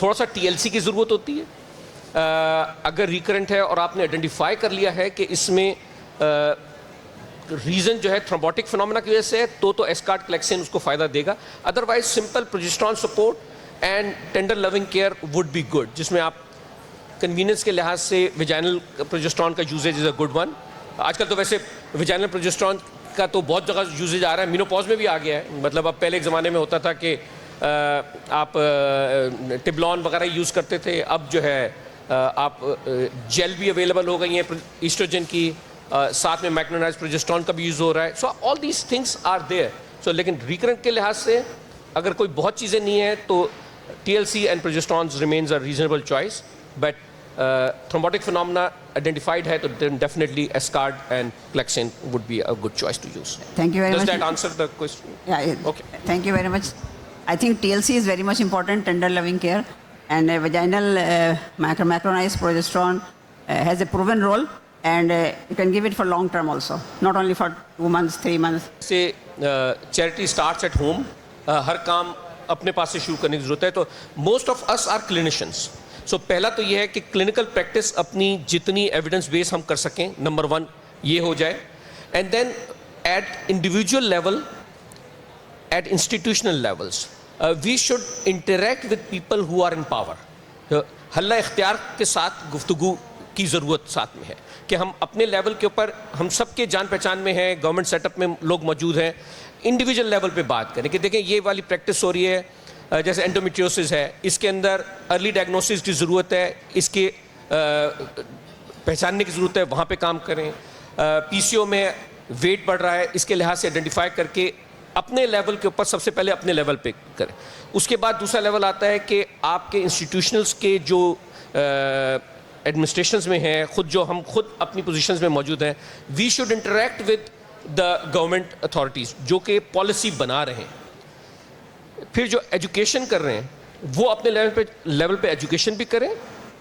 थोड़ा सा टीएलसी की ज़रूरत होती है। अगर रिकरेंट है और आपने आइडेंटिफाई कर लिया है कि इसमें रीज़न जो है थ्रोम्बोटिक फिनोमेना की वजह से है, तो एस्कार्ट क्लेक्सिन उसको फ़ायदा देगा। Otherwise simple progesterone support and tender loving care would be good, जिसमें आप कन्वीनियंस के लिहाज से विजाइनल प्रोजेस्टेरॉन का usages is a good one. आजकल तो वैसे विजाइनल प्रोजेस्टेरॉन का तो बहुत जगह यूजेज आ रहा है, मेनोपॉज में भी आ गया है। मतलब अब पहले एक ज़माने में होता था कि आप टिबलॉन वगैरह यूज़ करते थे, अब जो है आप जेल भी अवेलेबल हो गई हैं ईस्ट्रोजन की, साथ में मैक्रोनाइज प्रोजेस्टेरॉन का भी यूज़ हो रहा है। So all these things are there. So लेकिन रिकरेंट के लिहाज से अगर कोई बहुत चीज़ें नहीं है तो TLC and progesterone remains a reasonable choice, but thrombotic phenomena identified है तो then definitely Escard and Clexane would be a good choice to use. Thank you very Does much. that answer the question? Yeah, Okay. Thank you very much. I think TLC is very much important, tender loving care, and vaginal macronized progesterone has a proven role, and you can give it for long term also, not only for 2 months, 3 months. से charity starts at home. हर काम अपने पास से शुरू करने की ज़रूरत है। तो most of us are clinicians. So पहला तो ये है कि क्लिनिकल प्रैक्टिस अपनी जितनी एविडेंस बेस हम कर सकें, नंबर 1 ये हो जाए। And then at individual level, at institutional levels, we should interact with people who are in power. हल्ला इख्तियार के साथ गुफ्तगू की ज़रूरत साथ में है कि हम अपने लेवल के ऊपर, हम सबके जान पहचान में हैं, गवर्नमेंट सेटअप में लोग मौजूद हैं, इंडिविजुअल लेवल पे बात करें कि देखें ये वाली प्रैक्टिस हो रही है, जैसे एंडोमेट्रियोसिस है, इसके अंदर अर्ली डायग्नोसिस की ज़रूरत है, इसके पहचानने की ज़रूरत है, वहाँ पे काम करें। PCO में वेट बढ़ रहा है, इसके लिहाज से आइडेंटिफाई करके अपने लेवल के ऊपर सबसे पहले अपने लेवल पे करें। उसके बाद दूसरा लेवल आता है कि आपके इंस्टीट्यूशनल्स के जो एडमिनिस्ट्रेशंस में हैं, हम खुद अपनी पोजीशंस में मौजूद हैं, we should interact with the government authorities जो कि पॉलिसी बना रहे हैं। फिर जो एजुकेशन कर रहे हैं वो अपने लेवल पे एजुकेशन भी करें,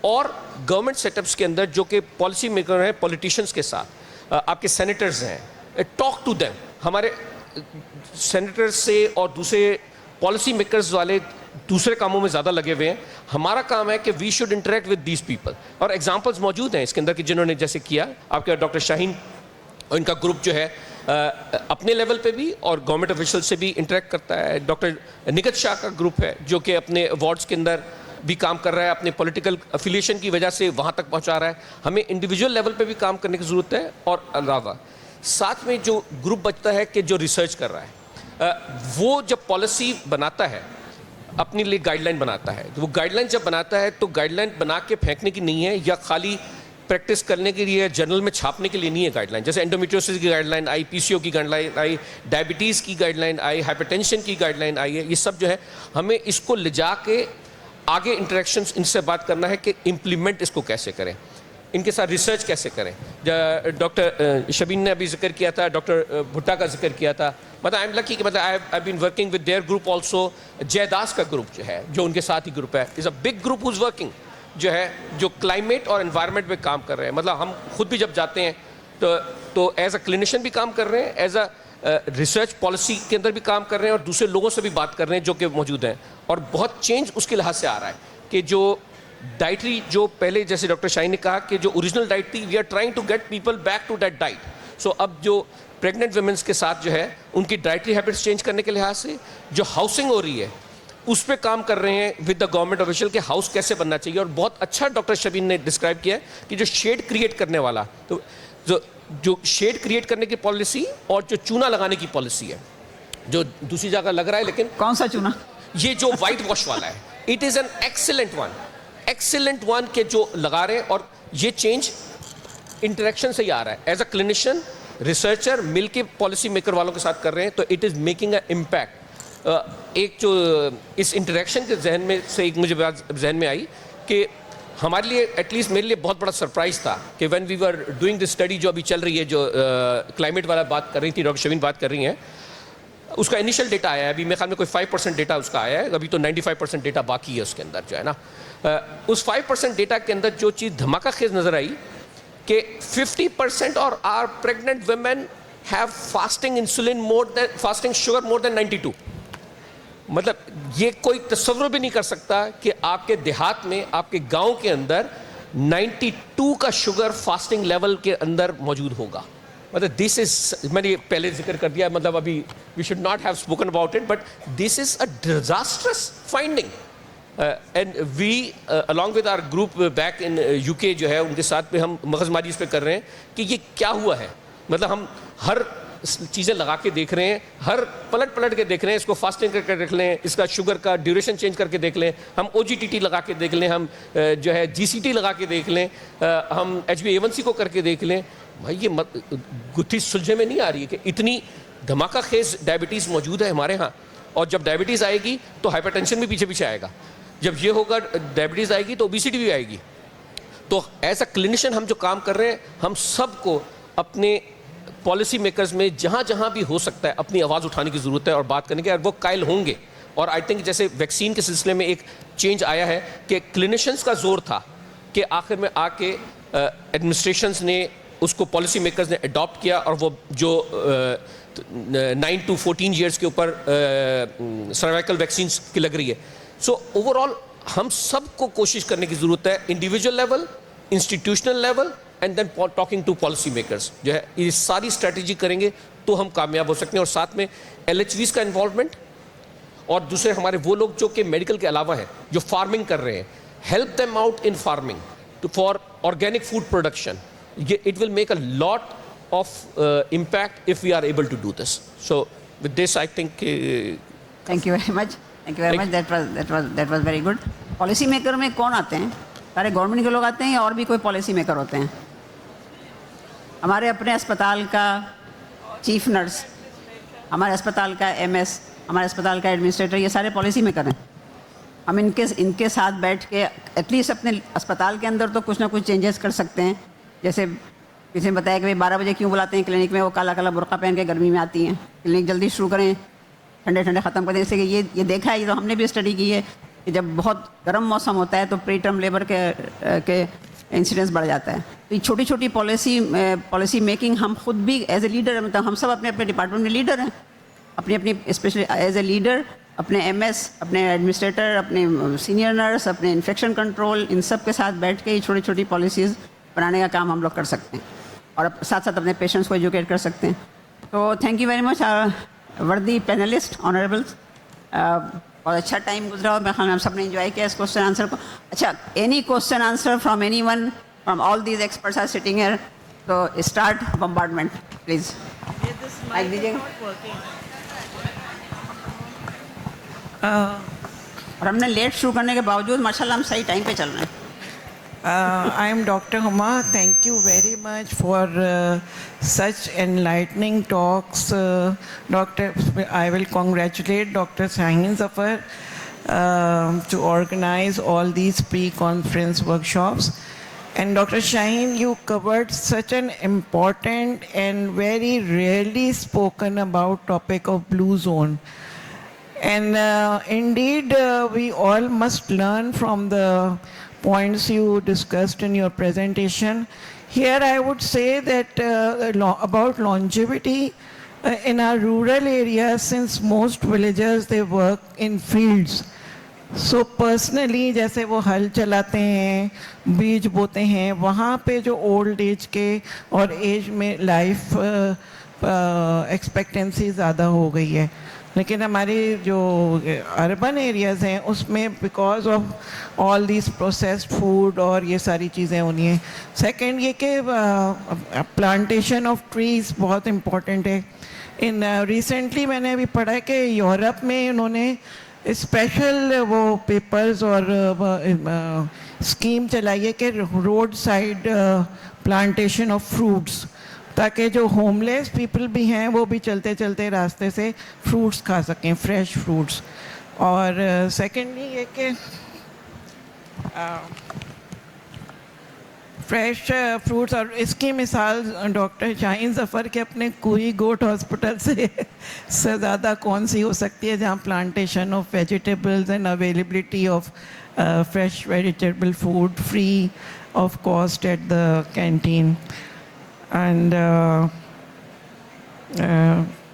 और गवर्नमेंट सेटअप्स के अंदर जो कि पॉलिसी मेकर हैं, पॉलिटिशियंस के साथ, आपके सेनेटर्स हैं, टॉक टू देम। हमारे सेनेटर्स से और दूसरे पॉलिसी मेकर्स वाले दूसरे कामों में ज़्यादा लगे हुए हैं। हमारा काम है कि we should interact with these people, और एग्जांपल्स मौजूद हैं इसके अंदर कि जिन्होंने जैसे किया, आपके डॉक्टर शाहीन और इनका ग्रुप जो है अपने लेवल पे भी और गवर्नमेंट ऑफिशियल से भी इंटरेक्ट करता है। डॉक्टर निकत शाह का ग्रुप है जो कि अपने वार्ड्स के अंदर भी काम कर रहा है, अपने पॉलिटिकल अफिलिएशन की वजह से वहाँ तक पहुँचा रहा है। हमें इंडिविजुअल लेवल पे भी काम करने की ज़रूरत है, और अलावा साथ में जो ग्रुप बचता है कि जो रिसर्च कर रहा है, वो जब पॉलिसी बनाता है, अपने लिए गाइडलाइन बनाता है, तो वो गाइडलाइन जब बनाता है तो गाइडलाइन बना के फेंकने की नहीं है, या खाली प्रैक्टिस करने के लिए जर्नल में छापने के लिए नहीं है गाइडलाइन। जैसे एंडोमेट्रियोसिस की गाइडलाइन आई, PCO की गाइडलाइन आई, डायबिटीज़ की गाइडलाइन आई, हाइपरटेंशन की गाइडलाइन आई है। ये सब जो है हमें इसको ले जा के आगे इंटरेक्शंस इनसे बात करना है कि इम्प्लीमेंट इसको कैसे करें, इनके साथ रिसर्च कैसे करें। डॉक्टर शबीन ने अभी जिक्र किया था, डॉक्टर भुट्टा का जिक्र किया था। मतलब आई एम लकी कि मतलब I been working with their group also. Jaidas का ग्रुप जो है, जो उनके साथ ही ग्रुप है, is a big group who's working, जो है जो क्लाइमेट और एनवायरनमेंट में काम कर रहे हैं। मतलब हम खुद भी जब जाते हैं तो एज अ क्लिनिशियन भी काम कर रहे हैं, एज अ रिसर्च पॉलिसी के अंदर भी काम कर रहे हैं, और दूसरे लोगों से भी बात कर रहे हैं जो कि मौजूद हैं। और बहुत चेंज उसके लिहाज से आ रहा है कि जो डाइटरी, जो पहले जैसे डॉक्टर शाहीन ने कहा कि जो ओरिजिनल डाइट थी, we are trying to get people back to that diet. So अब जो प्रेग्नेंट वुमेन्स के साथ जो है उनकी डाइटरी हैबिट्स चेंज करने के लिहाज से, जो हाउसिंग हो रही है उस पर काम कर रहे हैं विद द गवर्नमेंट ऑफिशियल के हाउस कैसे बनना चाहिए। और बहुत अच्छा डॉक्टर शबीन ने डिस्क्राइब किया है कि जो शेड क्रिएट करने वाला, तो जो शेड क्रिएट करने की पॉलिसी और जो चूना लगाने की पॉलिसी है, जो दूसरी जगह लग रहा है, लेकिन कौन सा चूना? ये जो वाइट वॉश वाला है, it is an excellent one के जो लगा रहे हैं, और ये चेंज इंटरेक्शन से ही आ रहा है। एज अ क्लिनिशियन, रिसर्चर मिलके पॉलिसी मेकर वालों के साथ कर रहे हैं, तो it is making a impact. एक जो इस इंटरेक्शन के जहन में से एक मुझे बात जहन में आई कि हमारे लिए, एटलीस्ट मेरे लिए बहुत बड़ा सरप्राइज़ था कि when we were doing this study जो अभी चल रही है, जो क्लाइमेट वाला बात कर रही थी डॉक्टर शबीन बात कर रही हैं, उसका इनिशियल डेटा आया है, अभी मेरे ख्याल में कोई 5% डेटा उसका आया है, अभी तो 95% डेटा बाकी है उसके अंदर जो है ना। उस 5% डेटा के अंदर जो चीज़ धमाका खेज नज़र आई कि 50% और are pregnant women have fasting sugar more than 92। मतलब ये कोई तस्वुर भी नहीं कर सकता कि आपके देहात में, आपके गांव के अंदर 92 का शुगर फास्टिंग लेवल के अंदर मौजूद होगा। मतलब दिस इज, मैंने पहले जिक्र कर दिया, मतलब अभी we should not have spoken about it, but this is a disastrous finding and we along with our group back in UK जो है उनके साथ में हम मगजमारी इस पे कर रहे हैं कि ये क्या हुआ है। मतलब हम हर चीज़ें लगा के देख रहे हैं, हर पलट के देख रहे हैं, इसको फास्टिंग करके देख लें, इसका शुगर का ड्यूरेशन चेंज करके देख लें, हम OGTT लगा के देख लें, हम जो है GCT लगा के देख लें, हम HbA1c को करके देख लें। भाई ये गुत्थी सुलझे में नहीं आ रही है कि इतनी धमाका खेज डायबिटीज़ मौजूद है हमारे यहाँ, और जब डायबिटीज़ आएगी तो हाइपरटेंशन भी पीछे पीछे आएगा, जब ये होगा डायबिटीज़ आएगी तो ओबेसिटी भी आएगी। तो एज अ क्लिनिशियन हम जो काम कर रहे हैं, हम सबको अपने पॉलिसी मेकर्स में जहाँ जहाँ भी हो सकता है अपनी आवाज़ उठाने की ज़रूरत है और बात करने की, और वो कायल होंगे। और आई थिंक जैसे वैक्सीन के सिलसिले में एक चेंज आया है कि क्लिनिशियंस का जोर था कि आखिर में आके एडमिनिस्ट्रेशंस ने उसको पॉलिसी मेकर्स ने अडॉप्ट किया, और वो जो 9 to 14 ईयर्स के ऊपर सर्वाइकल वैक्सीन की लग रही है। सो ओवरऑल हम सबको कोशिश करने की ज़रूरत है, individual level, institutional level, and then talking to policy makers. जो है ये सारी स्ट्रेटजी करेंगे तो हम कामयाब हो सकते हैं। और साथ में LHVs का इन्वॉल्वमेंट, और दूसरे हमारे वो लोग जो कि मेडिकल के अलावा हैं, जो फार्मिंग कर रहे हैं, help them out in farming for organic food production. It will make a lot of impact if we are able to do this. So with this, I think. Thank you very much. Thank you very much. That was very good. Policy maker में कौन आते हैं? सारे government के लोग आते हैं या और भी कोई पॉलिसी मेकर होते हैं? हमारे अपने अस्पताल का चीफ नर्स, हमारे अस्पताल का MS, हमारे अस्पताल का एडमिनिस्ट्रेटर, ये सारे पॉलिसी मेकर हैं। हम इनके साथ बैठ के एटलीस्ट अपने अस्पताल के अंदर तो कुछ ना कुछ चेंजेस कर सकते हैं। जैसे किसी ने बताया कि भाई 12 बजे क्यों बुलाते हैं क्लिनिक में, वो काला काला बुर्का पहन के गर्मी में आती हैं, क्लिनिक जल्दी शुरू करें, ठंडे ठंडे ख़त्म कर दें। जैसे कि ये देखा है, ये तो हमने भी स्टडी की है कि जब बहुत गर्म मौसम होता है तो प्री टर्म लेबर के इंसिडेंस बढ़ जाता है। तो ये छोटी छोटी पॉलिसी मेकिंग हम खुद भी एज ए लीडर, मतलब हम सब अपने अपने डिपार्टमेंट में लीडर हैं, अपनी अपनी स्पेशली एज ए लीडर, अपने MS, अपने एडमिनिस्ट्रेटर, अपने सीनियर नर्स, अपने इन्फेक्शन कंट्रोल, इन सब के साथ बैठ के ये छोटी छोटी पॉलिसीज़ बनाने का काम हम लोग कर सकते हैं, और साथ साथ अपने पेशेंट्स को एजुकेट कर सकते हैं। तो थैंक यू वेरी मच वर्दी पैनलिस्ट, ऑनरेबल्स। बहुत अच्छा टाइम गुजरा और मेरे ख्याल में हम सब ने एंजॉय किया इस क्वेश्चन आंसर को। अच्छा, any question answer from anyone, from all these experts are sitting here, तो स्टार्ट बम्बार्डमेंट प्लीज। माइक दीजिएगा। और हमने लेट शुरू करने के बावजूद माशाल्लाह हम सही टाइम पे चल रहे हैं। I am Dr. Huma. Thank you very much for such enlightening talks. I will congratulate Dr. Shaheen Zafar to organize all these pre-conference workshops. And Dr. Shaheen, you covered such an important and very rarely spoken about topic of blue zone. And indeed, we all must learn from the points you discussed in your presentation. Here I would say that about longevity in our rural areas, since most villagers, they work in fields. So personally, जैसे वो हल चलाते हैं, बीज बोते हैं, वहाँ पे जो ओल्ड एज के और एज में लाइफ एक्सपेक्टेंसी ज़्यादा हो गई है। लेकिन हमारी जो अर्बन एरियाज़ हैं उसमें because of all this processed food और ये सारी चीज़ें होनी है। सेकंड ये कि प्लांटेशन ऑफ ट्रीज़ बहुत इम्पॉर्टेंट है। इन रिसेंटली मैंने अभी पढ़ा है कि यूरोप में उन्होंने स्पेशल वो पेपर्स और स्कीम चलाई है कि road side plantation of fruits, ताकि जो होमलेस पीपल भी हैं वो भी चलते चलते रास्ते से फ्रूट्स खा सकें, फ्रेश फ्रूट्स। और सेकेंडली ये कि फ्रेश फ्रूट्स, और इसकी मिसाल डॉक्टर शाहीन ज़फ़र के अपने कुई गोट हॉस्पिटल से ज़्यादा कौन सी हो सकती है, जहाँ plantation of vegetables and availability of fresh vegetable food free of cost at the canteen. And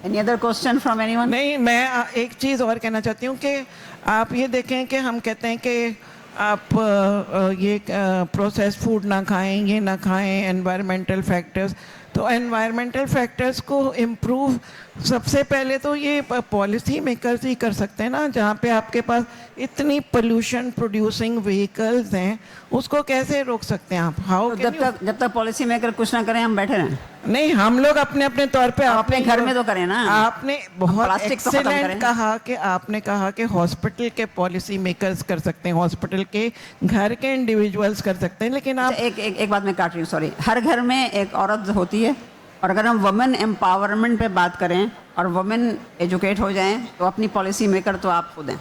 Any other question from anyone? नहीं, मैं एक चीज़ और कहना चाहती हूँ कि आप ये देखें कि हम कहते हैं कि आप ये प्रोसेस्ड फूड ना खाएं, ये ना खाएं, एनवायरमेंटल फैक्टर्स, तो एनवायरमेंटल फैक्टर्स को इम्प्रूव सबसे पहले तो ये पॉलिसी मेकर्स ही कर सकते हैं ना, जहाँ पे आपके पास इतनी पोल्यूशन प्रोड्यूसिंग व्हीकल्स हैं, उसको कैसे रोक सकते हैं आप? हाउ तो जब तक पॉलिसी मेकर कुछ ना करें हम बैठे रहें? नहीं, हम लोग अपने अपने तौर पे अपने घर में तो करें ना। आपने बहुत प्लास्टिक तो खत्म एक्सीलेंट करें। कहा कि आपने कहा कि हॉस्पिटल के पॉलिसी मेकर्स कर सकते हैं, हॉस्पिटल के घर के इंडिविजुअल्स कर सकते हैं, लेकिन आप एक बात मैं काट रही हूँ, सॉरी। हर घर में एक औरत होती है, और अगर हम वुमेन एम्पावरमेंट पे बात करें और वुमेन एजुकेट हो जाएं तो अपनी पॉलिसी मेकर तो आप खुद हैं।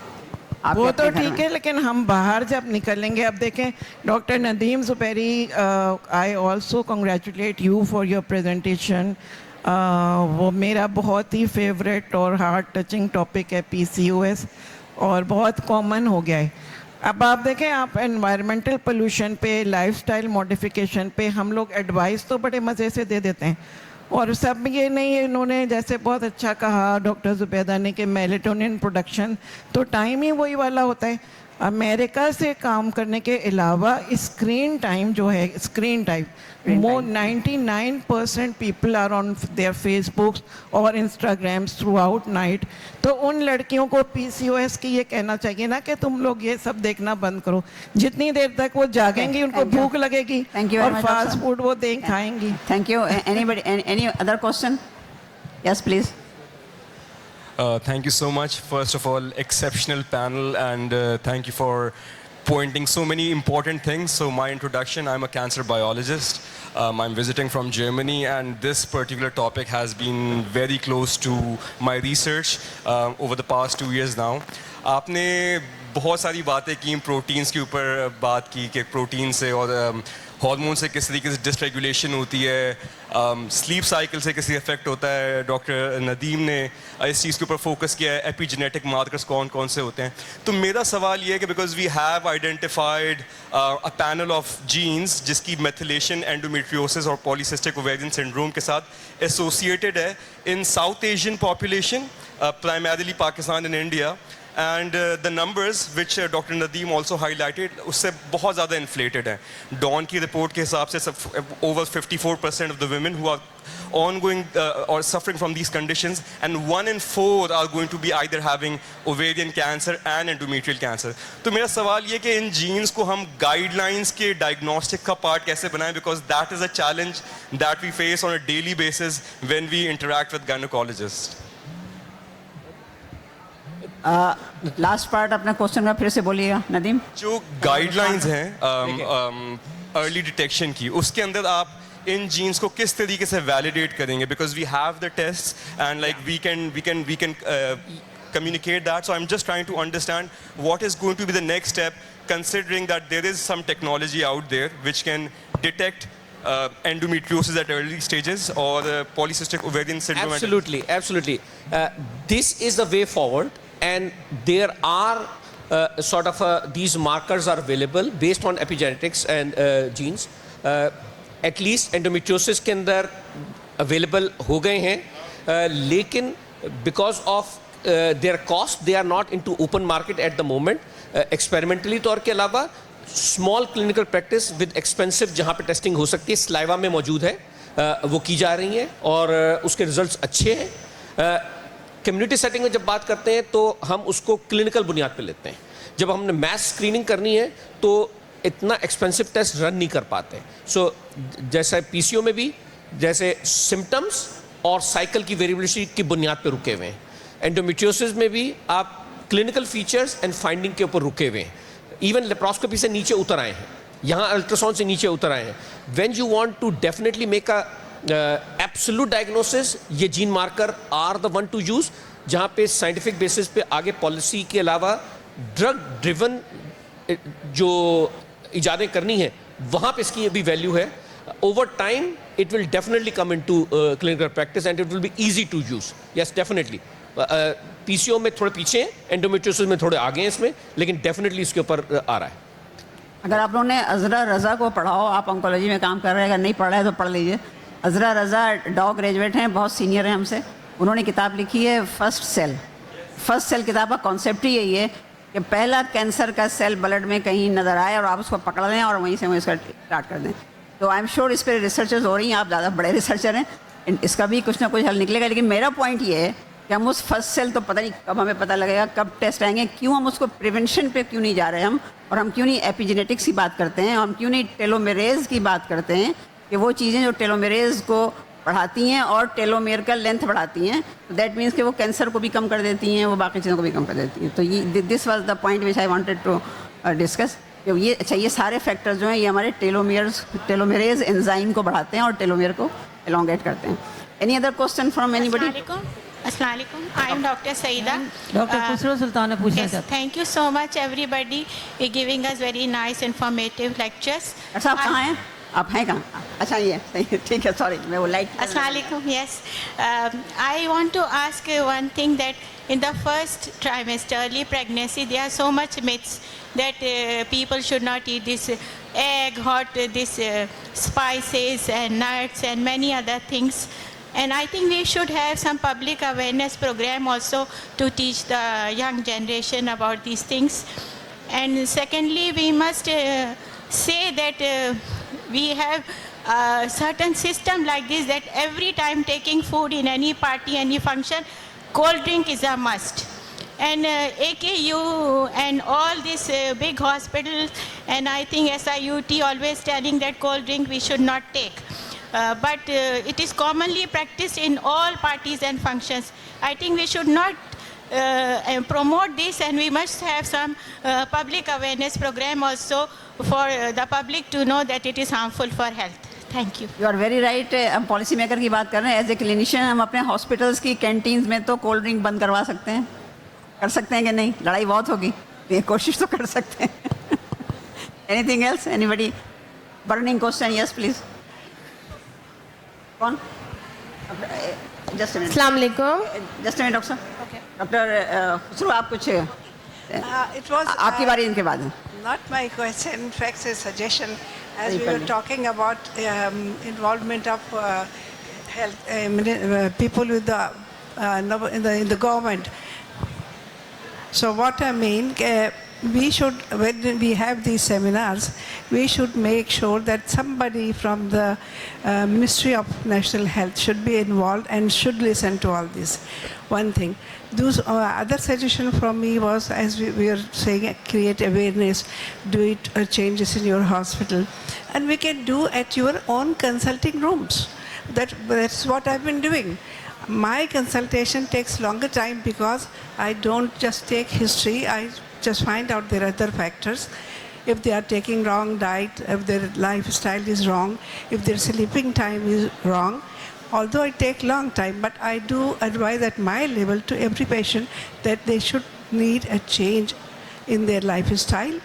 वो तो ठीक है, लेकिन हम बाहर जब निकलेंगे, अब देखें doctor Nadeem Zubairi, I also congratulate you for your presentation. वो मेरा बहुत ही फेवरेट और हार्ट टचिंग टॉपिक है PCOS, और बहुत कॉमन हो गया है। अब आप देखें, आप एनवायरमेंटल पोल्यूशन पे, लाइफस्टाइल मॉडिफिकेशन पे हम लोग एडवाइस तो बड़े मज़े से दे देते हैं, और सब ये नहीं, इन्होंने जैसे बहुत अच्छा कहा डॉक्टर ज़ुबैदा ने कि मेलेटोनिन प्रोडक्शन तो टाइम ही वही वाला होता है। अमेरिका से काम करने के अलावा स्क्रीन टाइम जो है, screen time more 99% people are on their Facebooks और इंस्टाग्राम्स थ्रू आउट नाइट। तो उन लड़कियों को PCOS की ये कहना चाहिए ना कि तुम लोग ये सब देखना बंद करो। जितनी देर तक वो जागेंगी, उनको भूख लगेगी और फास्ट फूड वो खाएंगी। Thank you. Any other question? Yes please. Thank you so much. First of all, exceptional panel, and thank you for pointing so many important things. So my introduction, I'm a cancer biologist. I'm visiting from Germany, and this particular topic has been very close to my research over the past 2 years now. आपने बहुत सारी बातें की, proteins के ऊपर बात की कि प्रोटीन से और हार्मोन से किस तरीके से डिसरेगुलेशन होती है, स्लीप साइकिल से कैसे इफेक्ट होता है। डॉक्टर नदीम ने इस चीज़ के ऊपर फोकस किया है, एपिजेनेटिक मार्कर्स कौन कौन से होते हैं। तो मेरा सवाल ये है कि because we have identified a panel of genes जिसकी मेथिलेशन, एंडोमेट्रियोसिस और पॉलीसिस्टिक ओवेरियन सिंड्रोम के साथ एसोसिएटेड है in South Asian population, primarily Pakistan and India, and the numbers which Dr. Nadeem also highlighted उससे बहुत ज़्यादा inflated हैं। डॉन की रिपोर्ट के हिसाब से over 54% of the women who are ongoing or suffering from these conditions, and 1 in 4 are going to be either having ovarian cancer and endometrial cancer। तो मेरा सवाल ये कि इन जीन्स को हम गाइडलाइंस के डायग्नोस्टिक का पार्ट कैसे बनाएं, because that is a challenge that we face on a daily basis when we interact with gynecologists। Last part अपना क्वेश्चन का फिर से बोलिएगा नदीम। जो गाइडलाइंस हैं अर्ली डिटेक्शन की, उसके अंदर आप इन जीन्स को किस तरीके से वैलिडेट करेंगे, because we have the test and like we can communicate that. So I'm just trying to understand what is going to be the next step, considering that there is some technology out there which can detect endometriosis at early stages or polycystic ovarian syndrome. Absolutely. This is the way forward, and there are sort of these markers are available based on epigenetics and genes. At least endometriosis के अंदर available हो गए हैं, लेकिन because of their cost they are not into open market at the moment. Experimentally तौर के अलावा small clinical practice with expensive जहाँ पे टेस्टिंग हो सकती है स्लाइवा में मौजूद है, वो की जा रही हैं और उसके रिजल्ट्स अच्छे हैं। कम्युनिटी सेटिंग में जब बात करते हैं तो हम उसको क्लिनिकल बुनियाद पे लेते हैं। जब हमने मैस स्क्रीनिंग करनी है तो इतना एक्सपेंसिव टेस्ट रन नहीं कर पाते। सो जैसे PCO में भी जैसे सिम्टम्स और साइकिल की वेरिएबिलिटी की बुनियाद पे रुके हुए हैं, एंडोमेट्रियोसिस में भी आप क्लिनिकल फीचर्स एंड फाइंडिंग के ऊपर रुके हुए हैं। इवन लेप्रोस्कोपी से नीचे उतर आए हैं, यहाँ अल्ट्रासाउंड से नीचे उतर आए हैं। When you want to definitely make a absolute diagnosis, ये gene marker are the one to use, जहाँ पे साइंटिफिक बेसिस पे आगे पॉलिसी के अलावा ड्रग ड्रिवन जो इजादें करनी है वहाँ पे इसकी भी वैल्यू है। Over time it will definitely come into clinical practice and it will be easy to use. Yes definitely PCO में थोड़े पीछे हैं, एंडोमेट्रियोसिस में थोड़े आगे हैं इसमें, लेकिन डेफिनेटली इसके ऊपर आ रहा है। अगर आप लोगों ने अजरा रज़ा को पढ़ाओ, आप ऑन्कोलॉजी में काम कर रहे हैं, अगर नहीं पढ़ा है तो पढ़ लीजिए। अजरा रज़ा डॉ ग्रेजुएट हैं, बहुत सीनियर हैं हमसे। उन्होंने किताब लिखी है फर्स्ट सेल। फर्स्ट सेल किताब का कॉन्सेप्ट ही यही है कि पहला कैंसर का सेल ब्लड में कहीं नज़र आए और आप उसको पकड़ लें और वहीं से उसका स्टार्ट कर दें। तो आई एम श्योर इस पर रिसर्चर्स हो रही हैं, आप ज़्यादा बड़े रिसर्चर हैं, इसका भी कुछ ना कुछ हल निकलेगा। लेकिन मेरा पॉइंट ये है कि हम उस फर्स्ट सेल तो पता नहीं कब हमें पता लगेगा, कब टेस्ट आएंगे, क्यों हम उसको प्रिवेंशन पे क्यों नहीं जा रहे हम, और हम क्यों नहीं एपिजेनेटिक्स की बात करते हैं, हम क्यों नहीं टेलोमेरेज की बात करते हैं कि वो चीज़ें जो टेलोमेरेज को बढ़ाती हैं और टेलोमेयर का लेंथ बढ़ाती हैं, तो दैट मीन्स कि वो कैंसर को भी कम कर देती हैं, वो बाकी चीज़ों को भी कम कर देती हैं। तो ये this was the point which I wanted to discuss. ये अच्छा, ये सारे फैक्टर्स जो हैं ये हमारे टेलोमेरेज एंजाइम को बढ़ाते हैं और टेलोमेयर को एलोंगेट करते हैं। Any other question from anybody? अस्सलाम वालेकुम, I am doctor Saeeda. Doctor Khusro Sultana पूछना चाहते हैं। Thank you so much everybody giving us very nice informative lectures. अच्छा, आप कहाँ हैं? आप हैं कहाँ? अच्छा, ये सही है, ठीक है, सॉरी, मैं वो light. Assalamu alaikum. Yes, I want to ask one thing, that in the first trimester, early pregnancy, there are so much myths that people should not eat this egg, this spices and nuts and many other things. And I think we should have some public awareness program also to teach the young generation about these things. And secondly, we must say that we have a certain system like this, that every time taking food in any party, any function, cold drink is a must. And AKU and all these big hospitals, and I think SIUT always telling that cold drink we should not take. But it is commonly practiced in all parties and functions. I think we should not promote this, and we must have some public awareness program also for the public to know that it is harmful for health. Thank you. You are very right. हम policy maker की बात कर रहे हैं। As a clinician हम अपने hospitals की canteens में तो कोल्ड ड्रिंक बंद करवा सकते हैं, कर सकते हैं कि नहीं? लड़ाई बहुत होगी, ये कोशिश तो कर सकते हैं। Anything else? Anybody? Burning question? Yes please. कौन? Just minute. अस्सलाम वालेकुम। Just minute doctor. Doctor Khusro, आप कुछ It was आपकी बारी, इनके बाद। not my question, in fact, a suggestion. As we were talking about involvement of health people with in the government. So what I mean, we should, when we have these seminars, we should make sure that somebody from the Ministry of National Health should be involved and should listen to all this. One thing. Those other suggestion from me was, as we are saying, create awareness, do it changes in your hospital, and we can do at your own consulting rooms. That's what I've been doing. My consultation takes longer time because I don't just take history, I just find out there are other factors. If they are taking wrong diet, if their lifestyle is wrong, if their sleeping time is wrong. Although I take long time, but I do advise at my level to every patient that they should need a change in their lifestyle.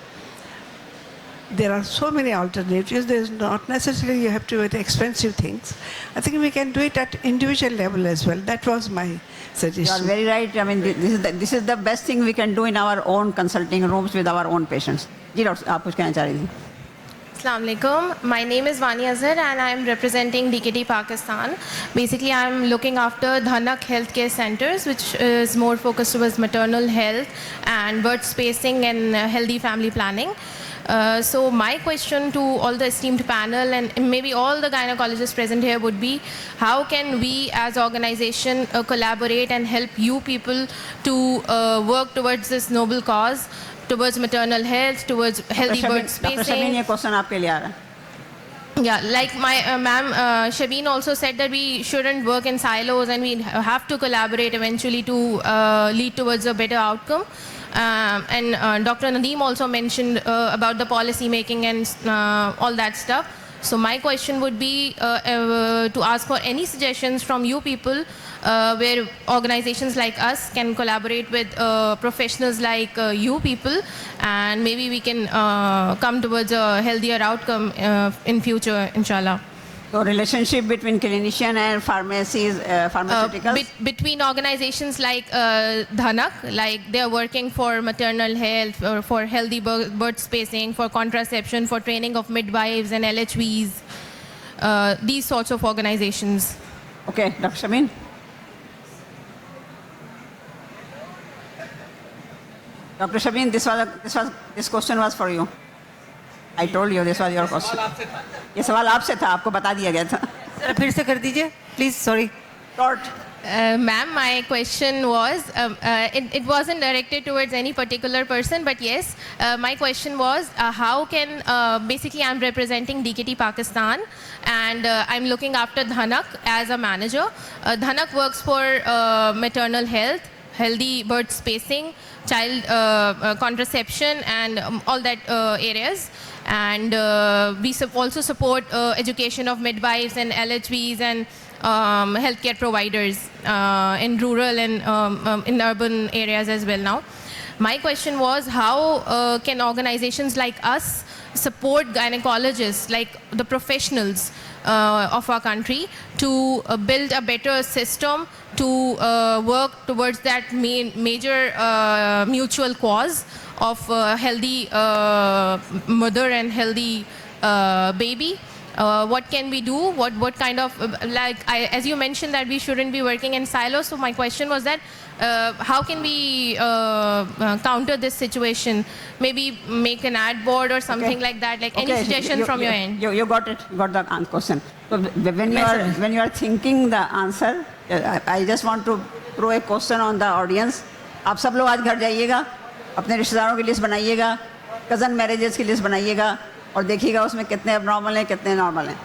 There are so many alternatives. There's not necessarily you have to eat expensive things. I think we can do it at individual level as well. That was my suggestion. You are very right. I mean, this is the best thing we can do in our own consulting rooms with our own patients. जी doctor, आप कुछ कहना चाह रही थी? Assalamu alaikum. My name is Vani Azhar and I am representing DKT Pakistan. Basically, I am looking after Dhanak Healthcare Centers, which is more focused towards maternal health and birth spacing and healthy family planning. So my question to all the esteemed panel and maybe all the gynecologists present here would be, how can we as organization collaborate and help you people to work towards this noble cause, towards maternal health, towards healthy birth spacing? Dr. Shabeen, ये question आपके लिए आ रहा है. Yeah, like my ma'am Shabeen also said that we shouldn't work in silos and we have to collaborate eventually to lead towards a better outcome. And Dr. Nadeem also mentioned about the policy making and all that stuff. So my question would be to ask for any suggestions from you people where organizations like us can collaborate with professionals like you people, and maybe we can come towards a healthier outcome in future, inshallah. So relationship between clinician and pharmacies, pharmaceuticals? Between organizations like Dhanak, like they're working for maternal health, or for healthy birth spacing, for contraception, for training of midwives and LHVs, these sorts of organizations. Okay, Dr. Shabeen. Dr. Shabeen, this question was for you. I told you this was your question. ये सवाल आपसे था, आपको बता दिया गया था. जरा फिर से कर दीजिए please. Sorry. Short. Ma'am, my question was, it wasn't directed towards any particular person, but yes, my question was, how can, basically I'm representing DKT Pakistan, and I'm looking after Dhanak as a manager. Dhanak works for maternal health, healthy birth spacing, child contraception, and all that areas. And we also support education of midwives and LHVs and healthcare providers in rural and in urban areas as well now. My question was, how can organizations like us support gynecologists, like the professionals of our country, to build a better system to work towards that major mutual cause of healthy mother and healthy baby? What can we do? What kind of, as you mentioned that we shouldn't be working in silos. So my question was that how can we counter this situation? Maybe make an ad board or something like that. Like any suggestion from your end? You got it. You got the question. So when you are thinking the answer, I just want to throw a question on the audience. आप सब लोग आज घर जाइएगा, अपने रिश्तेदारों की list बनाइएगा, कज़न मैरिजेस की लिस्ट बनाइएगा, और देखिएगा उसमें कितने एबनॉर्मल हैं, कितने नॉर्मल हैं.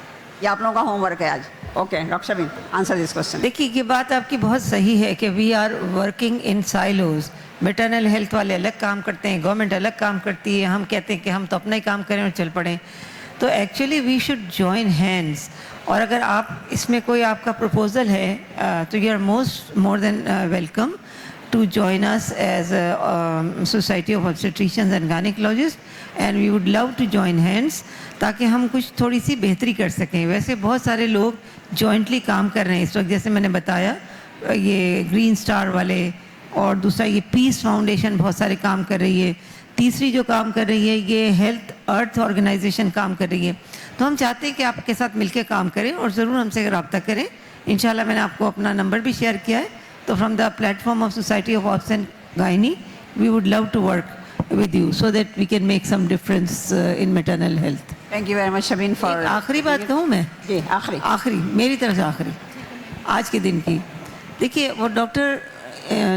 ये आप लोगों का होमवर्क है आज. Okay doctor Shabeen, answer this question. देखिए, ये बात आपकी बहुत सही है कि we are working in silos. Maternal health वाले अलग काम करते हैं, गवर्नमेंट अलग काम करती है, हम कहते हैं कि हम तो अपना ही काम करें और चल पड़ें. तो actually we should join hands. और अगर आप इसमें कोई आपका प्रपोजल है तो you are more than welcome to join us as a Society of Obstetricians and Gynecologists, and we would love to join hands ताकि हम कुछ थोड़ी सी बेहतरी कर सकें. वैसे बहुत सारे लोग जॉइंटली काम कर रहे हैं इस वक्त, जैसे मैंने बताया ये ग्रीन स्टार वाले, और दूसरा ये पीस फाउंडेशन बहुत सारे काम कर रही है, तीसरी जो काम कर रही है ये हेल्थ अर्थ ऑर्गेनाइजेशन काम कर रही है. तो हम चाहते हैं कि आपके साथ मिलकर काम करें और ज़रूर हमसे रब्ता करें. इंशाल्लाह मैंने आपको अपना नंबर भी शेयर किया है. So from the platform of Society of Obs and Gynae, we would love to work with you so that we can make some difference in maternal health. Thank you very much, Shabin, for. आखिरी बात कहूँ मैं? जी आखिरी मेरी तरफ से आखिरी आज के दिन की. देखिए, वो डॉक्टर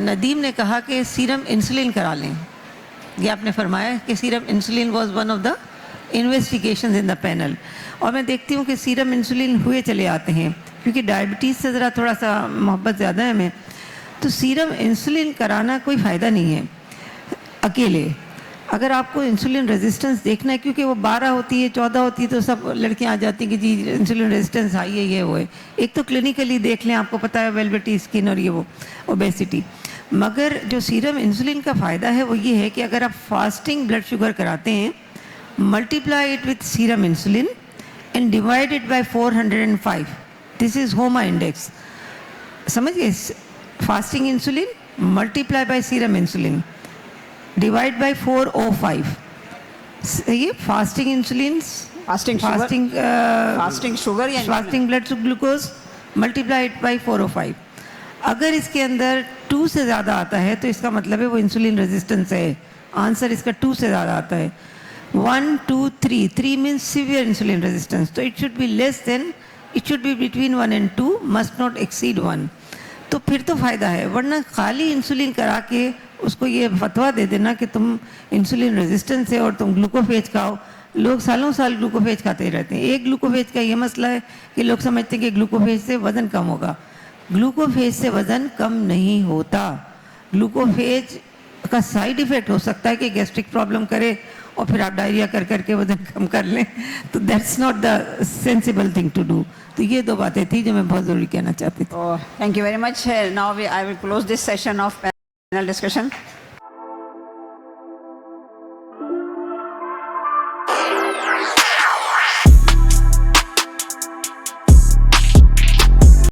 नदीम ने कहा कि सीरम इंसुलिन करा लें. ये आपने फरमाया कि serum insulin was one of the investigations in the panel. और मैं देखती हूँ कि सीरम इंसुलिन हुए चले आते हैं, क्योंकि डायबिटीज़ से ज़रा थोड़ा सा मोहब्बत ज़्यादा है हमें. तो सीरम इंसुलिन कराना कोई फ़ायदा नहीं है अकेले. अगर आपको इंसुलिन रेजिस्टेंस देखना है, क्योंकि वो 12 होती है 14 होती है तो सब लड़कियां आ जाती हैं कि जी इंसुलिन रेजिस्टेंस हाई है, ये वो है. एक तो क्लिनिकली देख लें, आपको पता है वेलवेटी स्किन और ये वो ओबेसिटी. मगर जो सीरम इंसुलिन का फ़ायदा है वो ये है कि अगर आप फास्टिंग ब्लड शुगर कराते हैं, multiply it with serum insulin and divide it by 405. This is होमा इंडेक्स. समझिए, fasting insulin multiply by serum insulin divide by 405. ये फास्टिंग इंसुलिन, फास्टिंग शुगर या fasting blood glucose multiply it by 405. अगर इसके अंदर 2 से ज़्यादा आता है तो इसका मतलब है वो इंसुलिन रेजिस्टेंस है. आंसर इसका 2 से ज़्यादा आता है. 1, 2, 3. 3 मीन्स सीवियर इंसुलिन रेजिस्टेंस. तो it should be less than, it should be between 1 and 2, must not exceed 1. तो फिर तो फ़ायदा है. वरना खाली इंसुलिन करा के उसको ये फतवा दे देना कि तुम इंसुलिन रेजिस्टेंस है और तुम ग्लूकोफेज खाओ. लोग सालों साल ग्लूकोफेज खाते रहते हैं. एक ग्लूकोफेज का ये मसला है कि लोग समझते हैं कि ग्लूकोफेज से वज़न कम होगा. ग्लूकोफेज से वज़न कम नहीं होता. ग्लूकोफेज का साइड इफ़ेक्ट हो सकता है कि गैस्ट्रिक प्रॉब्लम करे और फिर आप डायरिया कर करके वज़न कम कर लें. तो that's not the sensible thing to do. तो ये 2 बातें थी जो मैं बहुत ज़रूरी कहना चाहती थी. Thank you very much. Now I will close this session of panel discussion.